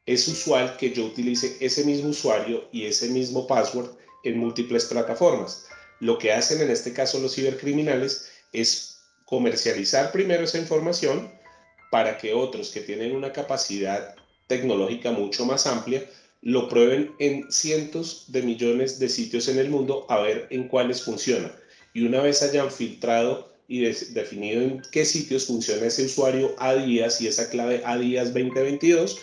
es usual que yo utilice ese mismo usuario y ese mismo password en múltiples plataformas. Lo que hacen en este caso los cibercriminales es comercializar primero esa información para que otros que tienen una capacidad tecnológica mucho más amplia lo prueben en cientos de millones de sitios en el mundo a ver en cuáles funciona. Y una vez hayan filtrado y definido en qué sitios funciona ese usuario a días y esa clave a días 2022,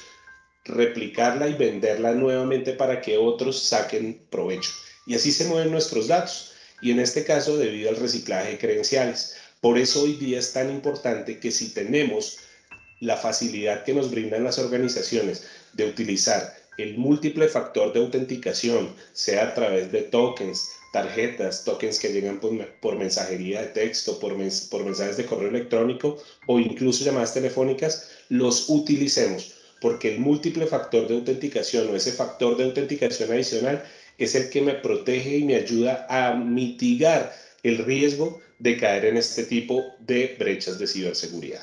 replicarla y venderla nuevamente para que otros saquen provecho. Y así se mueven nuestros datos. Y en este caso, debido al reciclaje de credenciales. Por eso hoy día es tan importante que si tenemos la facilidad que nos brindan las organizaciones de utilizar el múltiple factor de autenticación, sea a través de tokens, tarjetas, tokens que llegan por mensajería de texto, por mensajes de correo electrónico o incluso llamadas telefónicas, los utilicemos, porque el múltiple factor de autenticación o ese factor de autenticación adicional es el que me protege y me ayuda a mitigar el riesgo de caer en este tipo de brechas de ciberseguridad.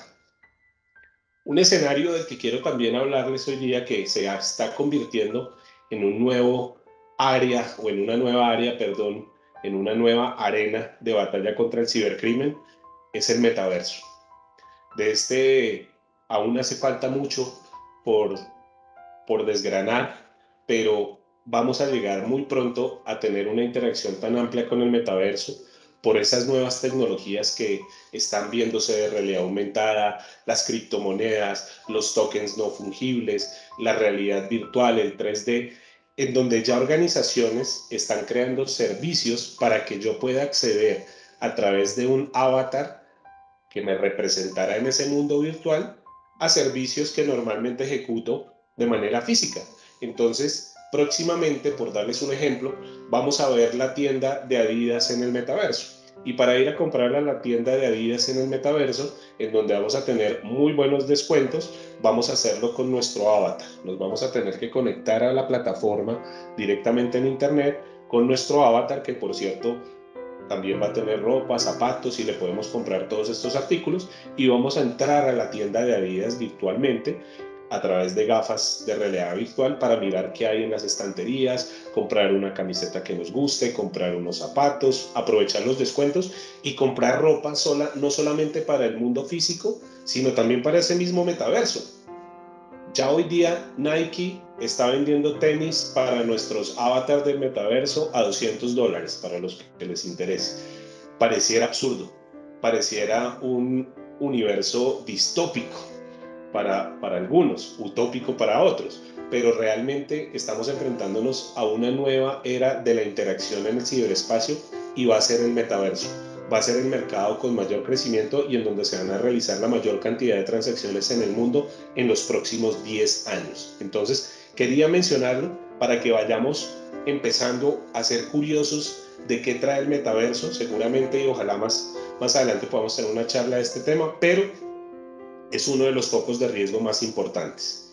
Un escenario del que quiero también hablarles hoy día, que se está convirtiendo en un nuevo área, o en una nueva área, perdón, en una nueva arena de batalla contra el cibercrimen, es el metaverso. De este aún hace falta mucho por desgranar, pero vamos a llegar muy pronto a tener una interacción tan amplia con el metaverso por esas nuevas tecnologías que están viéndose de realidad aumentada, las criptomonedas, los tokens no fungibles, la realidad virtual, el 3D, en donde ya organizaciones están creando servicios para que yo pueda acceder a través de un avatar que me representará en ese mundo virtual a servicios que normalmente ejecuto de manera física. Entonces, próximamente, por darles un ejemplo, vamos a ver la tienda de Adidas en el metaverso. Y para ir a comprar a la tienda de Adidas en el metaverso, en donde vamos a tener muy buenos descuentos, vamos a hacerlo con nuestro avatar. Nos vamos a tener que conectar a la plataforma directamente en internet con nuestro avatar, que por cierto también va a tener ropa, zapatos y le podemos comprar todos estos artículos, y vamos a entrar a la tienda de Adidas virtualmente a través de gafas de realidad virtual para mirar qué hay en las estanterías, comprar una camiseta que nos guste, comprar unos zapatos, aprovechar los descuentos y comprar ropa no solamente para el mundo físico, sino también para ese mismo metaverso. Ya hoy día Nike está vendiendo tenis para nuestros avatars del metaverso a $200 para los que les interese. Pareciera absurdo, pareciera un universo distópico para algunos, utópico para otros, pero realmente estamos enfrentándonos a una nueva era de la interacción en el ciberespacio y va a ser el metaverso. Va a ser el mercado con mayor crecimiento y en donde se van a realizar la mayor cantidad de transacciones en el mundo en los próximos 10 años. Entonces, quería mencionarlo para que vayamos empezando a ser curiosos de qué trae el metaverso. Seguramente y ojalá más adelante podamos tener una charla de este tema, pero es uno de los focos de riesgo más importantes.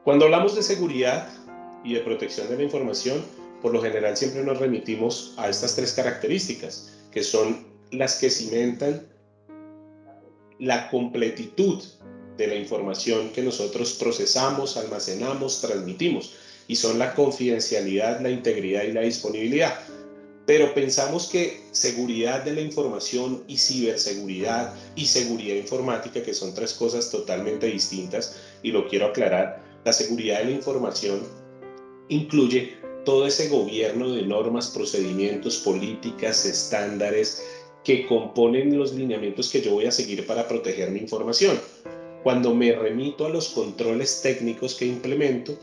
Cuando hablamos de seguridad y de protección de la información, por lo general siempre nos remitimos a estas tres características, que son las que cimentan la completitud de la información que nosotros procesamos, almacenamos, transmitimos, y son la confidencialidad, la integridad y la disponibilidad. Pero pensamos que seguridad de la información y ciberseguridad y seguridad informática, que son tres cosas totalmente distintas, y lo quiero aclarar, la seguridad de la información incluye todo ese gobierno de normas, procedimientos, políticas, estándares que componen los lineamientos que yo voy a seguir para proteger mi información. Cuando me remito a los controles técnicos que implemento,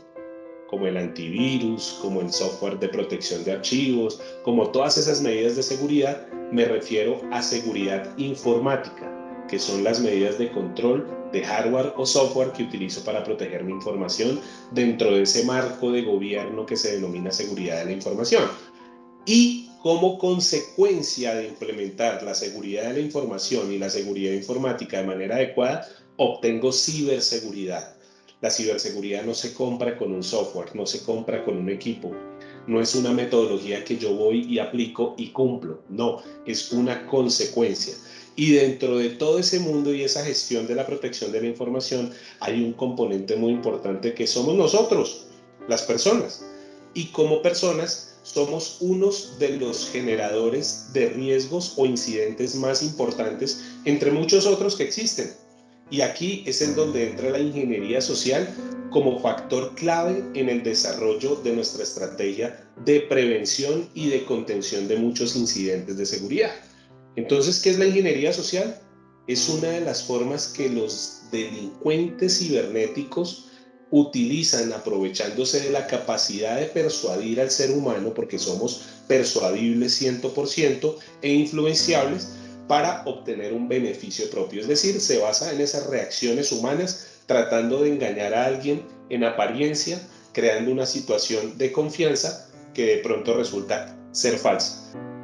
como el antivirus, como el software de protección de archivos, como todas esas medidas de seguridad, me refiero a seguridad informática, que son las medidas de control de hardware o software que utilizo para proteger mi información dentro de ese marco de gobierno que se denomina seguridad de la información. Y como consecuencia de implementar la seguridad de la información y la seguridad informática de manera adecuada, obtengo ciberseguridad. La ciberseguridad no se compra con un software, no se compra con un equipo, no es una metodología que yo voy y aplico y cumplo, no, es una consecuencia. Y dentro de todo ese mundo y esa gestión de la protección de la información hay un componente muy importante que somos nosotros, las personas. Y como personas somos unos de los generadores de riesgos o incidentes más importantes entre muchos otros que existen. Y aquí es en donde entra la ingeniería social como factor clave en el desarrollo de nuestra estrategia de prevención y de contención de muchos incidentes de seguridad. Entonces, ¿qué es la ingeniería social? Es una de las formas que los delincuentes cibernéticos utilizan aprovechándose de la capacidad de persuadir al ser humano, porque somos persuadibles 100% e influenciables, para obtener un beneficio propio. Es decir, se basa en esas reacciones humanas tratando de engañar a alguien en apariencia, creando una situación de confianza que de pronto resulta ser falsa.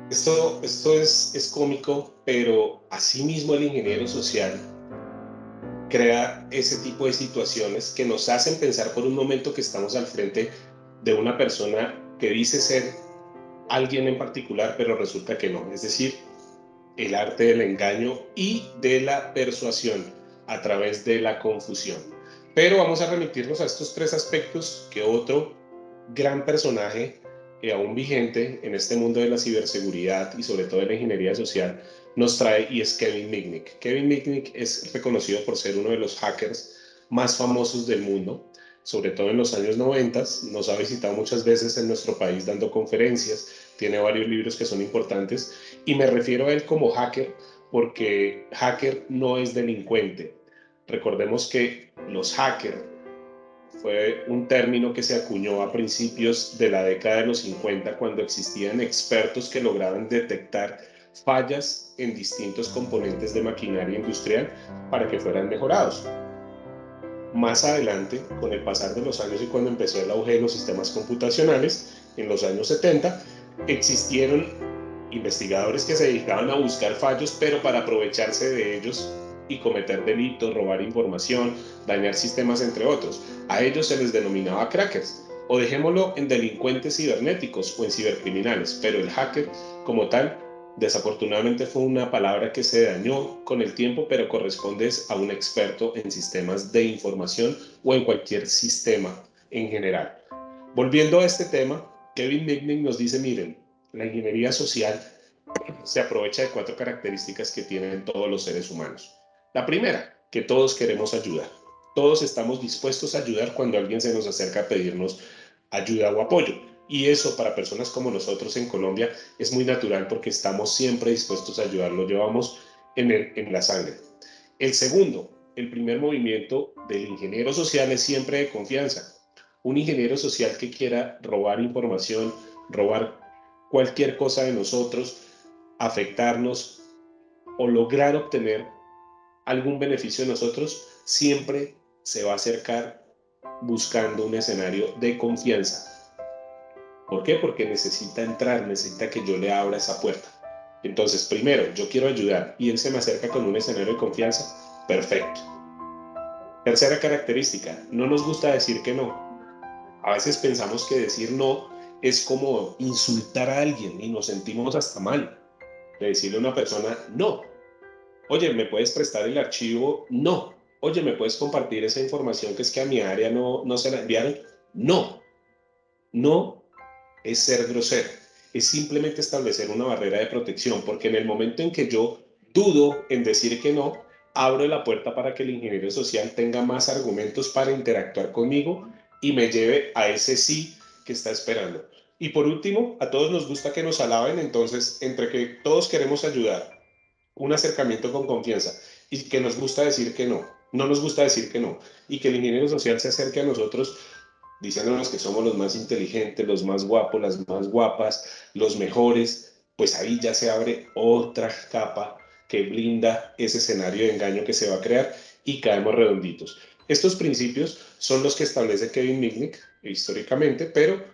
Esto es cómico, pero asimismo el ingeniero social crea ese tipo de situaciones que nos hacen pensar por un momento que estamos al frente de una persona que dice ser alguien en particular, pero resulta que no. Es decir, el arte del engaño y de la persuasión a través de la confusión. Pero vamos a remitirnos a estos tres aspectos que otro gran personaje aún vigente en este mundo de la ciberseguridad y sobre todo de la ingeniería social nos trae, y es Kevin Mitnick. Kevin Mitnick es reconocido por ser uno de los hackers más famosos del mundo, sobre todo en los años 90. Nos ha visitado muchas veces en nuestro país dando conferencias, tiene varios libros que son importantes, y me refiero a él como hacker porque hacker no es delincuente. Recordemos que los hackers fue un término que se acuñó a principios de la década de los 50, cuando existían expertos que lograban detectar fallas en distintos componentes de maquinaria industrial para que fueran mejorados. Más adelante, con el pasar de los años y cuando empezó el auge de los sistemas computacionales, en los años 70, existieron investigadores que se dedicaban a buscar fallos, pero para aprovecharse de ellos y cometer delitos, robar información, dañar sistemas, entre otros. A ellos se les denominaba crackers, o dejémoslo en delincuentes cibernéticos o en cibercriminales, pero el hacker como tal, desafortunadamente fue una palabra que se dañó con el tiempo, pero corresponde a un experto en sistemas de información o en cualquier sistema en general. Volviendo a este tema, Kevin Mitnick nos dice, miren, la ingeniería social se aprovecha de cuatro características que tienen todos los seres humanos. La primera, que todos queremos ayudar. Todos estamos dispuestos a ayudar cuando alguien se nos acerca a pedirnos ayuda o apoyo. Y eso para personas como nosotros en Colombia es muy natural porque estamos siempre dispuestos a ayudar, lo llevamos en la sangre. El segundo, el primer movimiento del ingeniero social es siempre de confianza. Un ingeniero social que quiera robar información, robar cualquier cosa de nosotros, afectarnos o lograr obtener algún beneficio de nosotros, siempre se va a acercar buscando un escenario de confianza. ¿Por qué? Porque necesita entrar, necesita que yo le abra esa puerta. Entonces, primero, yo quiero ayudar y él se me acerca con un escenario de confianza, perfecto. Tercera característica, no nos gusta decir que no. A veces pensamos que decir no es como insultar a alguien y nos sentimos hasta mal de decirle a una persona no. Oye, ¿me puedes prestar el archivo? No. Oye, ¿me puedes compartir esa información que es que a mi área no se la enviaron? No. No es ser grosero, es simplemente establecer una barrera de protección, porque en el momento en que yo dudo en decir que no, abro la puerta para que el ingeniero social tenga más argumentos para interactuar conmigo y me lleve a ese sí que está esperando. Y por último, a todos nos gusta que nos alaben, entonces entre que todos queremos ayudar, un acercamiento con confianza y que nos gusta decir que no, no nos gusta decir que no, y que el ingeniero social se acerque a nosotros diciéndonos que somos los más inteligentes, los más guapos, las más guapas, los mejores, pues ahí ya se abre otra capa que blinda ese escenario de engaño que se va a crear y caemos redonditos. Estos principios son los que establece Kevin Mitnick históricamente, pero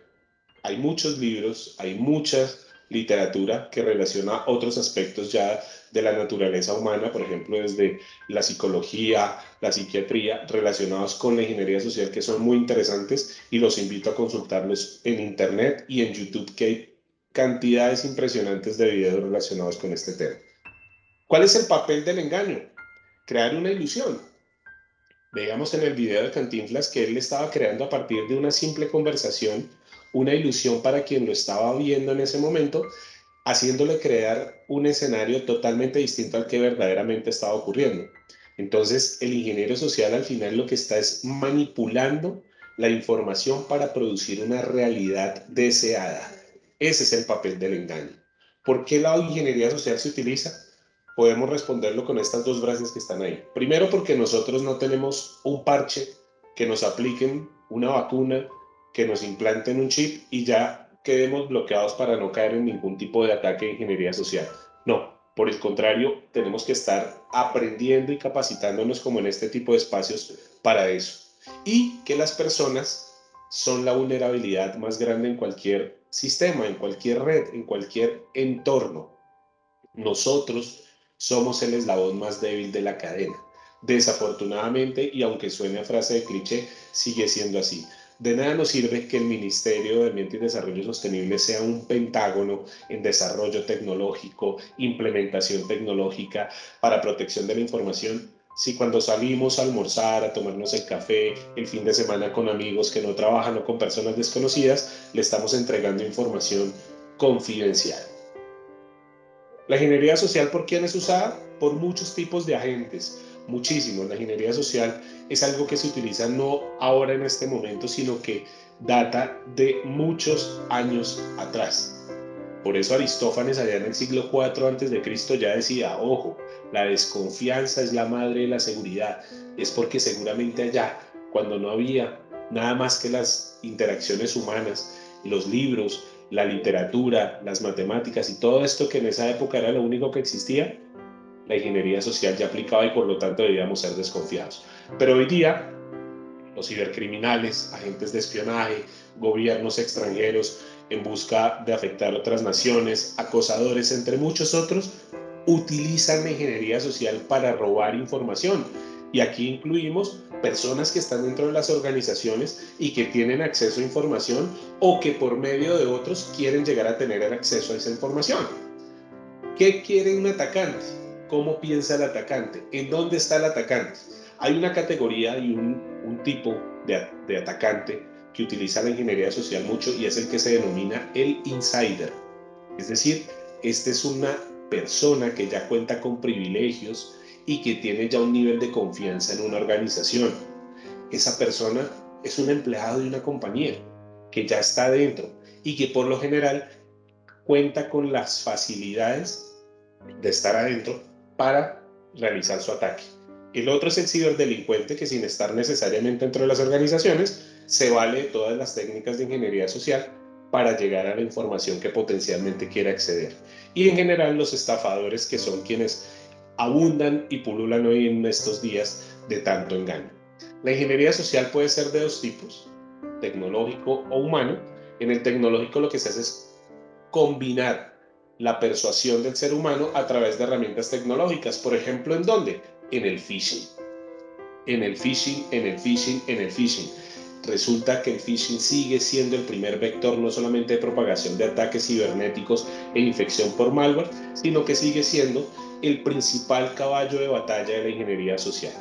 hay muchos libros, hay mucha literatura que relaciona otros aspectos ya de la naturaleza humana, por ejemplo, desde la psicología, la psiquiatría, relacionados con la ingeniería social, que son muy interesantes y los invito a consultarlos en internet y en YouTube, que hay cantidades impresionantes de videos relacionados con este tema. ¿Cuál es el papel del engaño? Crear una ilusión. Veíamos en el video de Cantinflas que él estaba creando a partir de una simple conversación una ilusión para quien lo estaba viendo en ese momento, haciéndole crear un escenario totalmente distinto al que verdaderamente estaba ocurriendo. Entonces, el ingeniero social al final lo que está es manipulando la información para producir una realidad deseada. Ese es el papel del engaño. ¿Por qué la ingeniería social se utiliza? Podemos responderlo con estas dos frases que están ahí. Primero, porque nosotros no tenemos un parche que nos apliquen una vacuna, que nos implanten un chip y ya quedemos bloqueados para no caer en ningún tipo de ataque de ingeniería social. No, por el contrario, tenemos que estar aprendiendo y capacitándonos como en este tipo de espacios para eso. Y que las personas son la vulnerabilidad más grande en cualquier sistema, en cualquier red, en cualquier entorno. Nosotros somos el eslabón más débil de la cadena. Desafortunadamente, y aunque suene a frase de cliché, sigue siendo así. De nada nos sirve que el Ministerio de Ambiente y Desarrollo Sostenible sea un pentágono en desarrollo tecnológico, implementación tecnológica para protección de la información, si cuando salimos a almorzar, a tomarnos el café, el fin de semana con amigos que no trabajan o con personas desconocidas, le estamos entregando información confidencial. La ingeniería social, ¿por quién es usada? Por muchos tipos de agentes, muchísimos. La ingeniería social es algo que se utiliza no ahora en este momento, sino que data de muchos años atrás. Por eso Aristófanes allá en el siglo IV a.C. ya decía, ojo, la desconfianza es la madre de la seguridad. Es porque seguramente allá, cuando no había nada más que las interacciones humanas, los libros, la literatura, las matemáticas y todo esto que en esa época era lo único que existía, la ingeniería social ya aplicaba y por lo tanto debíamos ser desconfiados. Pero hoy día, los cibercriminales, agentes de espionaje, gobiernos extranjeros en busca de afectar a otras naciones, acosadores, entre muchos otros, utilizan la ingeniería social para robar información. Y aquí incluimos personas que están dentro de las organizaciones y que tienen acceso a información o que por medio de otros quieren llegar a tener acceso a esa información. ¿Qué quiere un atacante? ¿Cómo piensa el atacante? ¿En dónde está el atacante? Hay una categoría y un tipo de atacante que utiliza la ingeniería social mucho y es el que se denomina el insider. Es decir, esta es una persona que ya cuenta con privilegios y que tiene ya un nivel de confianza en una organización. Esa persona es un empleado de una compañía que ya está dentro y que por lo general cuenta con las facilidades de estar adentro para realizar su ataque. El otro es el ciberdelincuente que sin estar necesariamente dentro de las organizaciones se vale de todas las técnicas de ingeniería social para llegar a la información que potencialmente quiere acceder. Y en general los estafadores que son quienes abundan y pululan hoy en estos días de tanto engaño. La ingeniería social puede ser de dos tipos, tecnológico o humano. En el tecnológico lo que se hace es combinar la persuasión del ser humano a través de herramientas tecnológicas. Por ejemplo, ¿en dónde? En el phishing. En el phishing, en el phishing, en el phishing. resulta que el phishing sigue siendo el primer vector no solamente de propagación de ataques cibernéticos e infección por malware, sino que sigue siendo el principal caballo de batalla de la ingeniería social.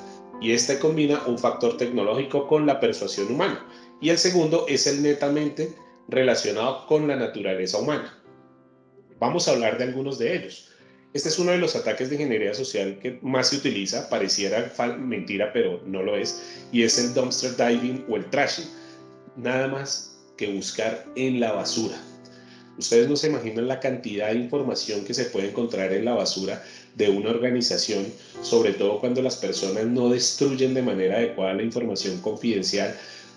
Y este combina un factor tecnológico con la persuasión humana. Y el segundo es el netamente relacionado con la naturaleza humana. Vamos a hablar de algunos de ellos. Este es uno de los ataques de ingeniería social que más se utiliza, pareciera mentira, pero no lo es, y es el dumpster diving o el trashing. Nada más que buscar en la basura. Ustedes no se imaginan la cantidad de información que se puede encontrar en la basura de una organización, sobre todo cuando las personas no destruyen de manera adecuada la información confidencial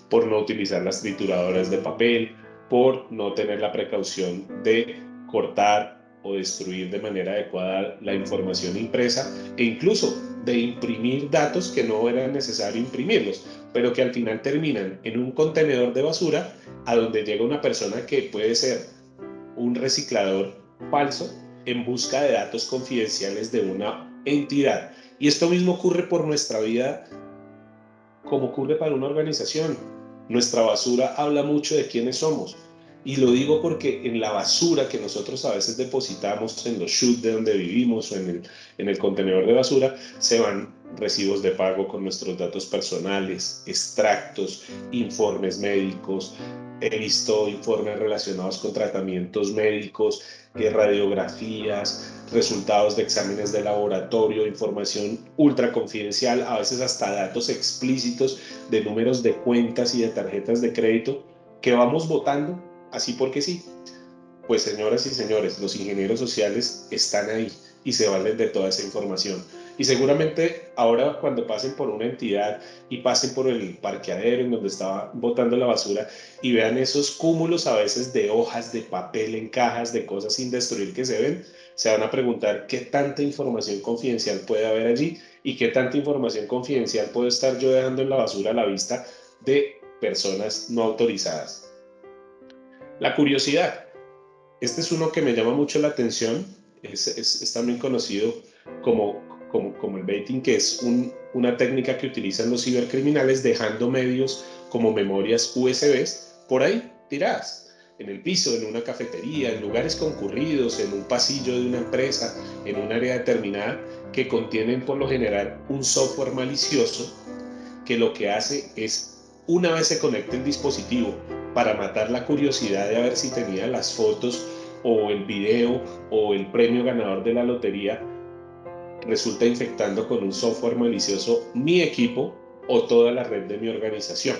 por no utilizar las trituradoras de papel, por no tener la precaución de cortar o destruir de manera adecuada la información impresa e incluso de imprimir datos que no era necesario imprimirlos, pero que al final terminan en un contenedor de basura a donde llega una persona que puede ser un reciclador falso en busca de datos confidenciales de una entidad. Y esto mismo ocurre por nuestra vida como ocurre para una organización. Nuestra basura habla mucho de quiénes somos. Y lo digo porque en la basura que nosotros a veces depositamos en los chutes de donde vivimos o en el contenedor de basura, se van recibos de pago con nuestros datos personales, extractos, informes médicos. He visto informes relacionados con tratamientos médicos, radiografías, resultados de exámenes de laboratorio, información ultra confidencial, a veces hasta datos explícitos de números de cuentas y de tarjetas de crédito que vamos votando así porque sí. Pues señoras y señores, los ingenieros sociales están ahí y se valen de toda esa información. Y seguramente ahora cuando pasen por una entidad y pasen por el parqueadero en donde estaba botando la basura y vean esos cúmulos a veces de hojas, de papel en cajas, de cosas sin destruir que se ven, se van a preguntar qué tanta información confidencial puede haber allí y qué tanta información confidencial puedo estar yo dejando en la basura a la vista de personas no autorizadas. La curiosidad. Este es uno que me llama mucho la atención, es también conocido como el baiting, que es una técnica que utilizan los cibercriminales dejando medios como memorias USBs por ahí tiradas, en el piso, en una cafetería, en lugares concurridos, en un pasillo de una empresa, en un área determinada, que contienen por lo general un software malicioso que lo que hace es, una vez se conecta el dispositivo, para matar la curiosidad de ver si tenía las fotos o el video o el premio ganador de la lotería, resulta infectando con un software malicioso mi equipo o toda la red de mi organización.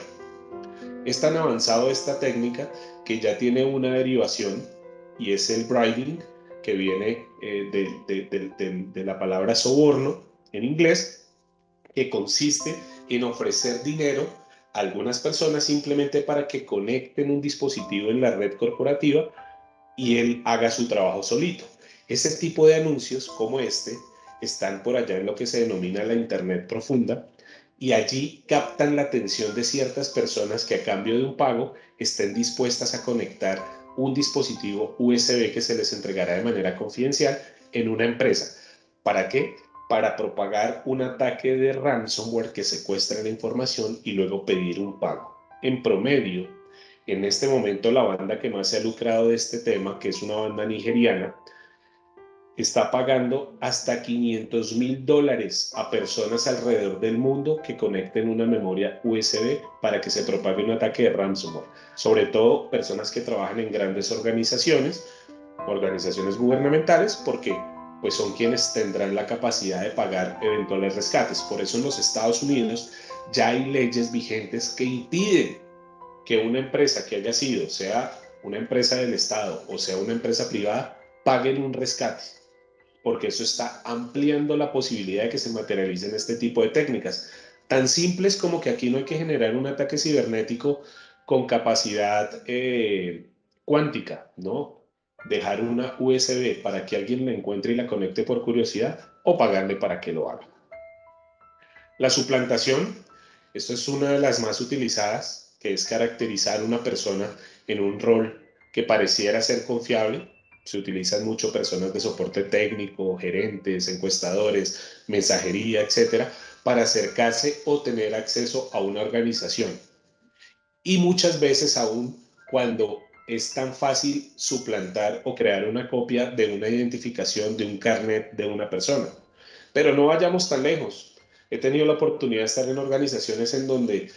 Es tan avanzado esta técnica que ya tiene una derivación y es el bribing, que viene de la palabra soborno en inglés, que consiste en ofrecer dinero a algunas personas simplemente para que conecten un dispositivo en la red corporativa y él haga su trabajo solito. Ese tipo de anuncios como este están por allá en lo que se denomina la Internet profunda y allí captan la atención de ciertas personas que a cambio de un pago estén dispuestas a conectar un dispositivo USB que se les entregará de manera confidencial en una empresa. ¿Para qué? Para propagar un ataque de ransomware que secuestra la información y luego pedir un pago. En promedio, en este momento la banda que más se ha lucrado de este tema, que es una banda nigeriana, está pagando hasta $500,000 a personas alrededor del mundo que conecten una memoria USB para que se propague un ataque de ransomware. Sobre todo personas que trabajan en grandes organizaciones gubernamentales, porque pues son quienes tendrán la capacidad de pagar eventuales rescates. Por eso en los Estados Unidos ya hay leyes vigentes que impiden que una empresa que haya sido, sea una empresa del Estado o sea una empresa privada, paguen un rescate, porque eso está ampliando la posibilidad de que se materialicen este tipo de técnicas. Tan simples como que aquí no hay que generar un ataque cibernético con capacidad cuántica, ¿no? Dejar una USB para que alguien la encuentre y la conecte por curiosidad o pagarle para que lo haga. La suplantación, esto es una de las más utilizadas, que es caracterizar a una persona en un rol que pareciera ser confiable. Se utilizan mucho personas de soporte técnico, gerentes, encuestadores, mensajería, etcétera, para acercarse o tener acceso a una organización. y muchas veces aún cuando es tan fácil suplantar o crear una copia de una identificación de un carnet de una persona. Pero no vayamos tan lejos. He tenido la oportunidad de estar en organizaciones en donde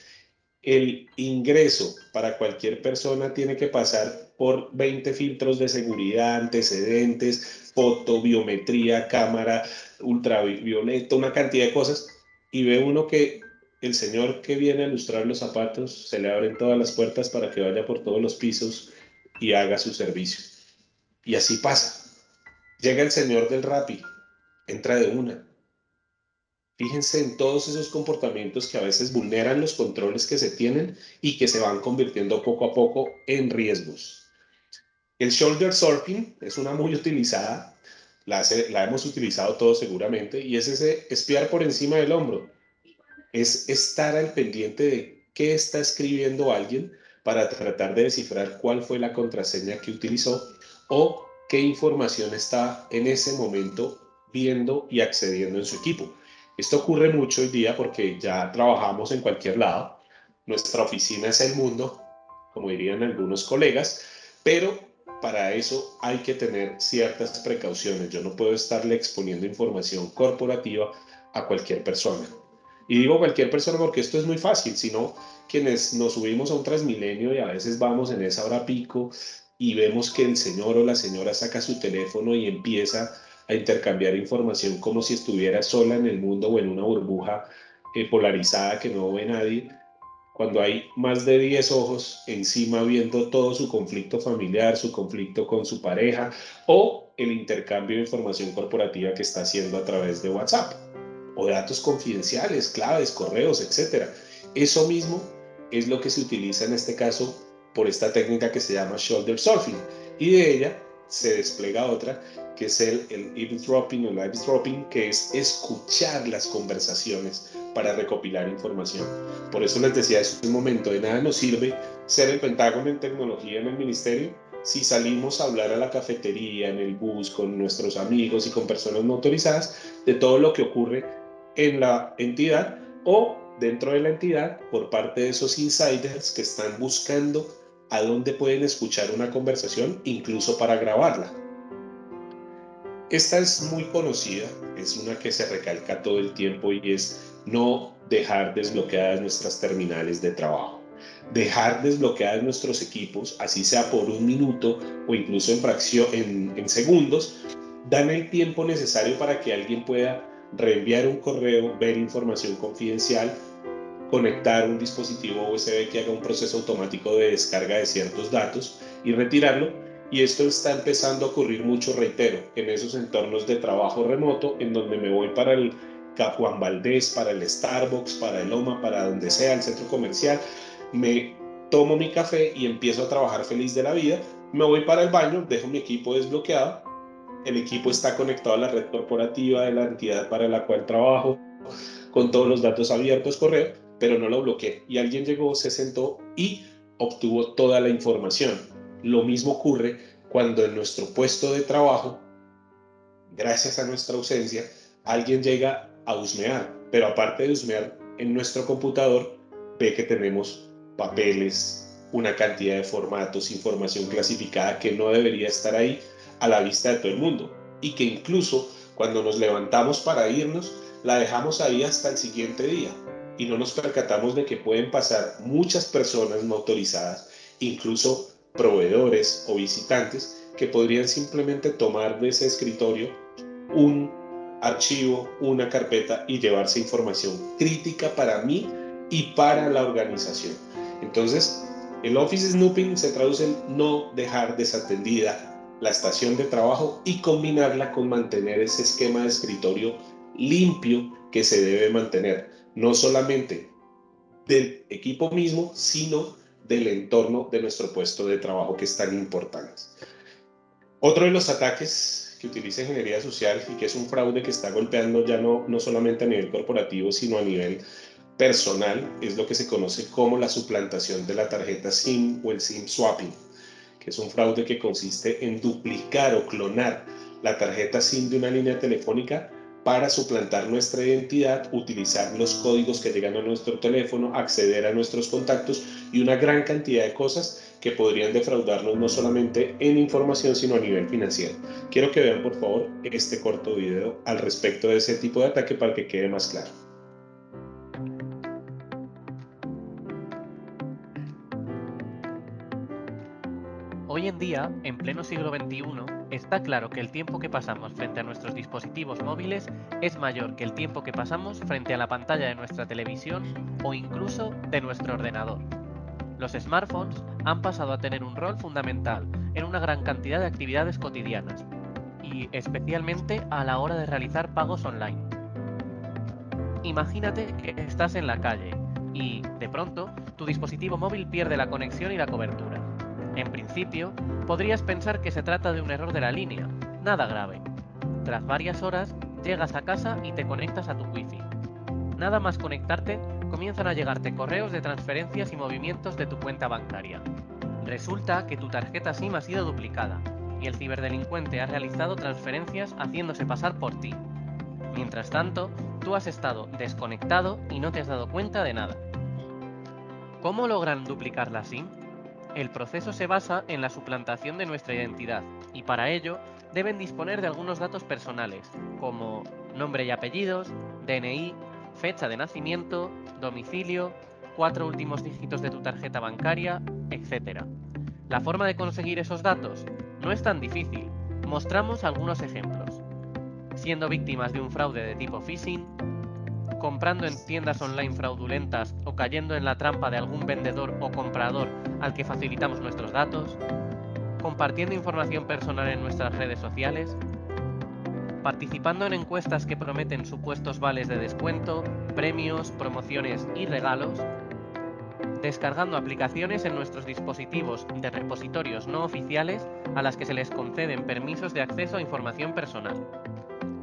el ingreso para cualquier persona tiene que pasar por 20 filtros de seguridad, antecedentes, foto, biometría, cámara, ultravioleta, una cantidad de cosas, y ve uno que el señor que viene a lustrar los zapatos se le abren todas las puertas para que vaya por todos los pisos y haga su servicio. Y así pasa. Llega el señor del Rappi, entra de una. Fíjense en todos esos comportamientos que a veces vulneran los controles que se tienen y que se van convirtiendo poco a poco en riesgos. El shoulder surfing es una muy utilizada, la hemos utilizado todos seguramente, y es ese espiar por encima del hombro. Es estar al pendiente de qué está escribiendo alguien para tratar de descifrar cuál fue la contraseña que utilizó o qué información está en ese momento viendo y accediendo en su equipo. Esto ocurre mucho hoy día porque ya trabajamos en cualquier lado. Nuestra oficina es el mundo, como dirían algunos colegas, pero para eso hay que tener ciertas precauciones. Yo no puedo estarle exponiendo información corporativa a cualquier persona. Y digo cualquier persona porque esto es muy fácil, sino quienes nos subimos a un Transmilenio y a veces vamos en esa hora pico y vemos que el señor o la señora saca su teléfono y empieza a intercambiar información como si estuviera sola en el mundo o en una burbuja polarizada que no ve nadie, cuando hay más de 10 ojos encima viendo todo su conflicto familiar, su conflicto con su pareja o el intercambio de información corporativa que está haciendo a través de WhatsApp o datos confidenciales, claves, correos, etcétera. Eso mismo es lo que se utiliza en este caso por esta técnica que se llama shoulder surfing, y de ella se despliega otra que es el eavesdropping o live dropping, que es escuchar las conversaciones para recopilar información. Por eso les decía, es un momento, de nada nos sirve ser el Pentágono en tecnología en el ministerio si salimos a hablar a la cafetería, en el bus, con nuestros amigos y con personas no autorizadas de todo lo que ocurre en la entidad o dentro de la entidad por parte de esos insiders que están buscando a dónde pueden escuchar una conversación, incluso para grabarla. Esta es muy conocida, es una que se recalca todo el tiempo y es no dejar desbloqueadas nuestras terminales de trabajo. Dejar desbloqueadas nuestros equipos, así sea por un minuto o incluso en segundos, dan el tiempo necesario para que alguien pueda reenviar un correo, ver información confidencial, conectar un dispositivo USB que haga un proceso automático de descarga de ciertos datos y retirarlo. Y esto está empezando a ocurrir mucho, reitero, en esos entornos de trabajo remoto, en donde me voy para el Juan Valdés, para el Starbucks, para el Loma, para donde sea, el centro comercial, me tomo mi café y empiezo a trabajar feliz de la vida, me voy para el baño, dejo mi equipo desbloqueado, el equipo está conectado a la red corporativa de la entidad para la cual trabajo, con todos los datos abiertos, correo, pero no lo bloqueé. Y alguien llegó, se sentó y obtuvo toda la información. Lo mismo ocurre cuando en nuestro puesto de trabajo, gracias a nuestra ausencia, alguien llega a husmear, pero aparte de husmear en nuestro computador, ve que tenemos papeles, una cantidad de formatos, información clasificada que no debería estar ahí a la vista de todo el mundo y que incluso cuando nos levantamos para irnos, la dejamos ahí hasta el siguiente día y no nos percatamos de que pueden pasar muchas personas no autorizadas, incluso proveedores o visitantes, que podrían simplemente tomar de ese escritorio un archivo, una carpeta y llevarse información crítica para mí y para la organización. Entonces, el Office Snooping se traduce en no dejar desatendida la estación de trabajo y combinarla con mantener ese esquema de escritorio limpio que se debe mantener, no solamente del equipo mismo, sino del entorno de nuestro puesto de trabajo, que es tan importante. Otro de los ataques que utiliza ingeniería social y que es un fraude que está golpeando ya no solamente a nivel corporativo, sino a nivel personal, es lo que se conoce como la suplantación de la tarjeta SIM o el SIM swapping, que es un fraude que consiste en duplicar o clonar la tarjeta SIM de una línea telefónica para suplantar nuestra identidad, utilizar los códigos que llegan a nuestro teléfono, acceder a nuestros contactos y una gran cantidad de cosas que podrían defraudarnos no solamente en información, sino a nivel financiero. Quiero que vean, por favor, este corto video al respecto de ese tipo de ataque para que quede más claro. Hoy en día, en pleno siglo XXI, está claro que el tiempo que pasamos frente a nuestros dispositivos móviles es mayor que el tiempo que pasamos frente a la pantalla de nuestra televisión o incluso de nuestro ordenador. Los smartphones han pasado a tener un rol fundamental en una gran cantidad de actividades cotidianas, y especialmente a la hora de realizar pagos online. Imagínate que estás en la calle y, de pronto, tu dispositivo móvil pierde la conexión y la cobertura. En principio, podrías pensar que se trata de un error de la línea, nada grave. Tras varias horas, llegas a casa y te conectas a tu wifi. Nada más conectarte, comienzan a llegarte correos de transferencias y movimientos de tu cuenta bancaria. Resulta que tu tarjeta SIM ha sido duplicada y el ciberdelincuente ha realizado transferencias haciéndose pasar por ti. Mientras tanto, tú has estado desconectado y no te has dado cuenta de nada. ¿Cómo logran duplicar la SIM? El proceso se basa en la suplantación de nuestra identidad y para ello deben disponer de algunos datos personales, como nombre y apellidos, DNI, fecha de nacimiento, domicilio, 4 últimos dígitos de tu tarjeta bancaria, etc. La forma de conseguir esos datos no es tan difícil. Mostramos algunos ejemplos. Siendo víctimas de un fraude de tipo phishing, comprando en tiendas online fraudulentas o cayendo en la trampa de algún vendedor o comprador al que facilitamos nuestros datos, compartiendo información personal en nuestras redes sociales, participando en encuestas que prometen supuestos vales de descuento, premios, promociones y regalos, descargando aplicaciones en nuestros dispositivos de repositorios no oficiales a las que se les conceden permisos de acceso a información personal.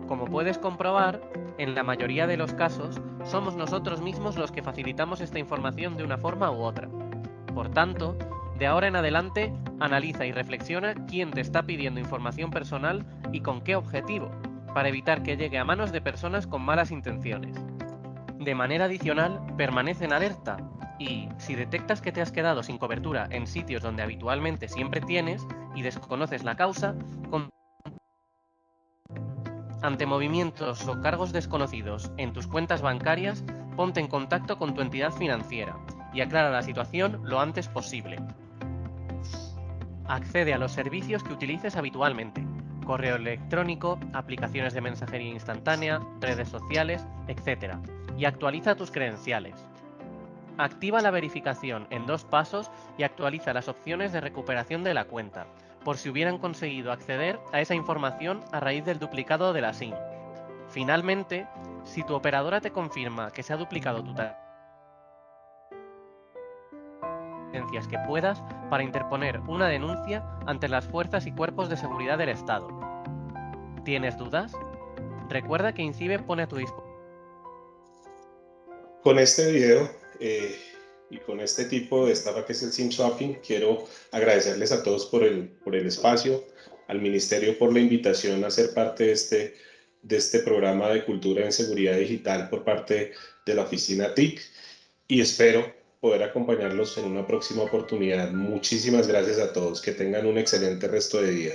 Como puedes comprobar, en la mayoría de los casos, somos nosotros mismos los que facilitamos esta información de una forma u otra. Por tanto, de ahora en adelante, analiza y reflexiona quién te está pidiendo información personal y con qué objetivo, para evitar que llegue a manos de personas con malas intenciones. De manera adicional, permanece en alerta y, si detectas que te has quedado sin cobertura en sitios donde habitualmente siempre tienes y desconoces la causa, ante movimientos o cargos desconocidos en tus cuentas bancarias, ponte en contacto con tu entidad financiera y aclara la situación lo antes posible. Accede a los servicios que utilices habitualmente: correo electrónico, aplicaciones de mensajería instantánea, redes sociales, etc. y actualiza tus credenciales. Activa la verificación en 2 pasos y actualiza las opciones de recuperación de la cuenta, por si hubieran conseguido acceder a esa información a raíz del duplicado de la SIM. Finalmente, si tu operadora te confirma que se ha duplicado tu tarjeta, que puedas para interponer una denuncia ante las fuerzas y cuerpos de seguridad del Estado. ¿Tienes dudas? Recuerda que INCIBE pone a tu disposición. Con este video y con este tipo de estafa que es el SIM swapping, quiero agradecerles a todos por el espacio, al Ministerio por la invitación a ser parte de este programa de cultura en seguridad digital por parte de la oficina TIC y espero poder acompañarlos en una próxima oportunidad. Muchísimas gracias a todos, que tengan un excelente resto de día.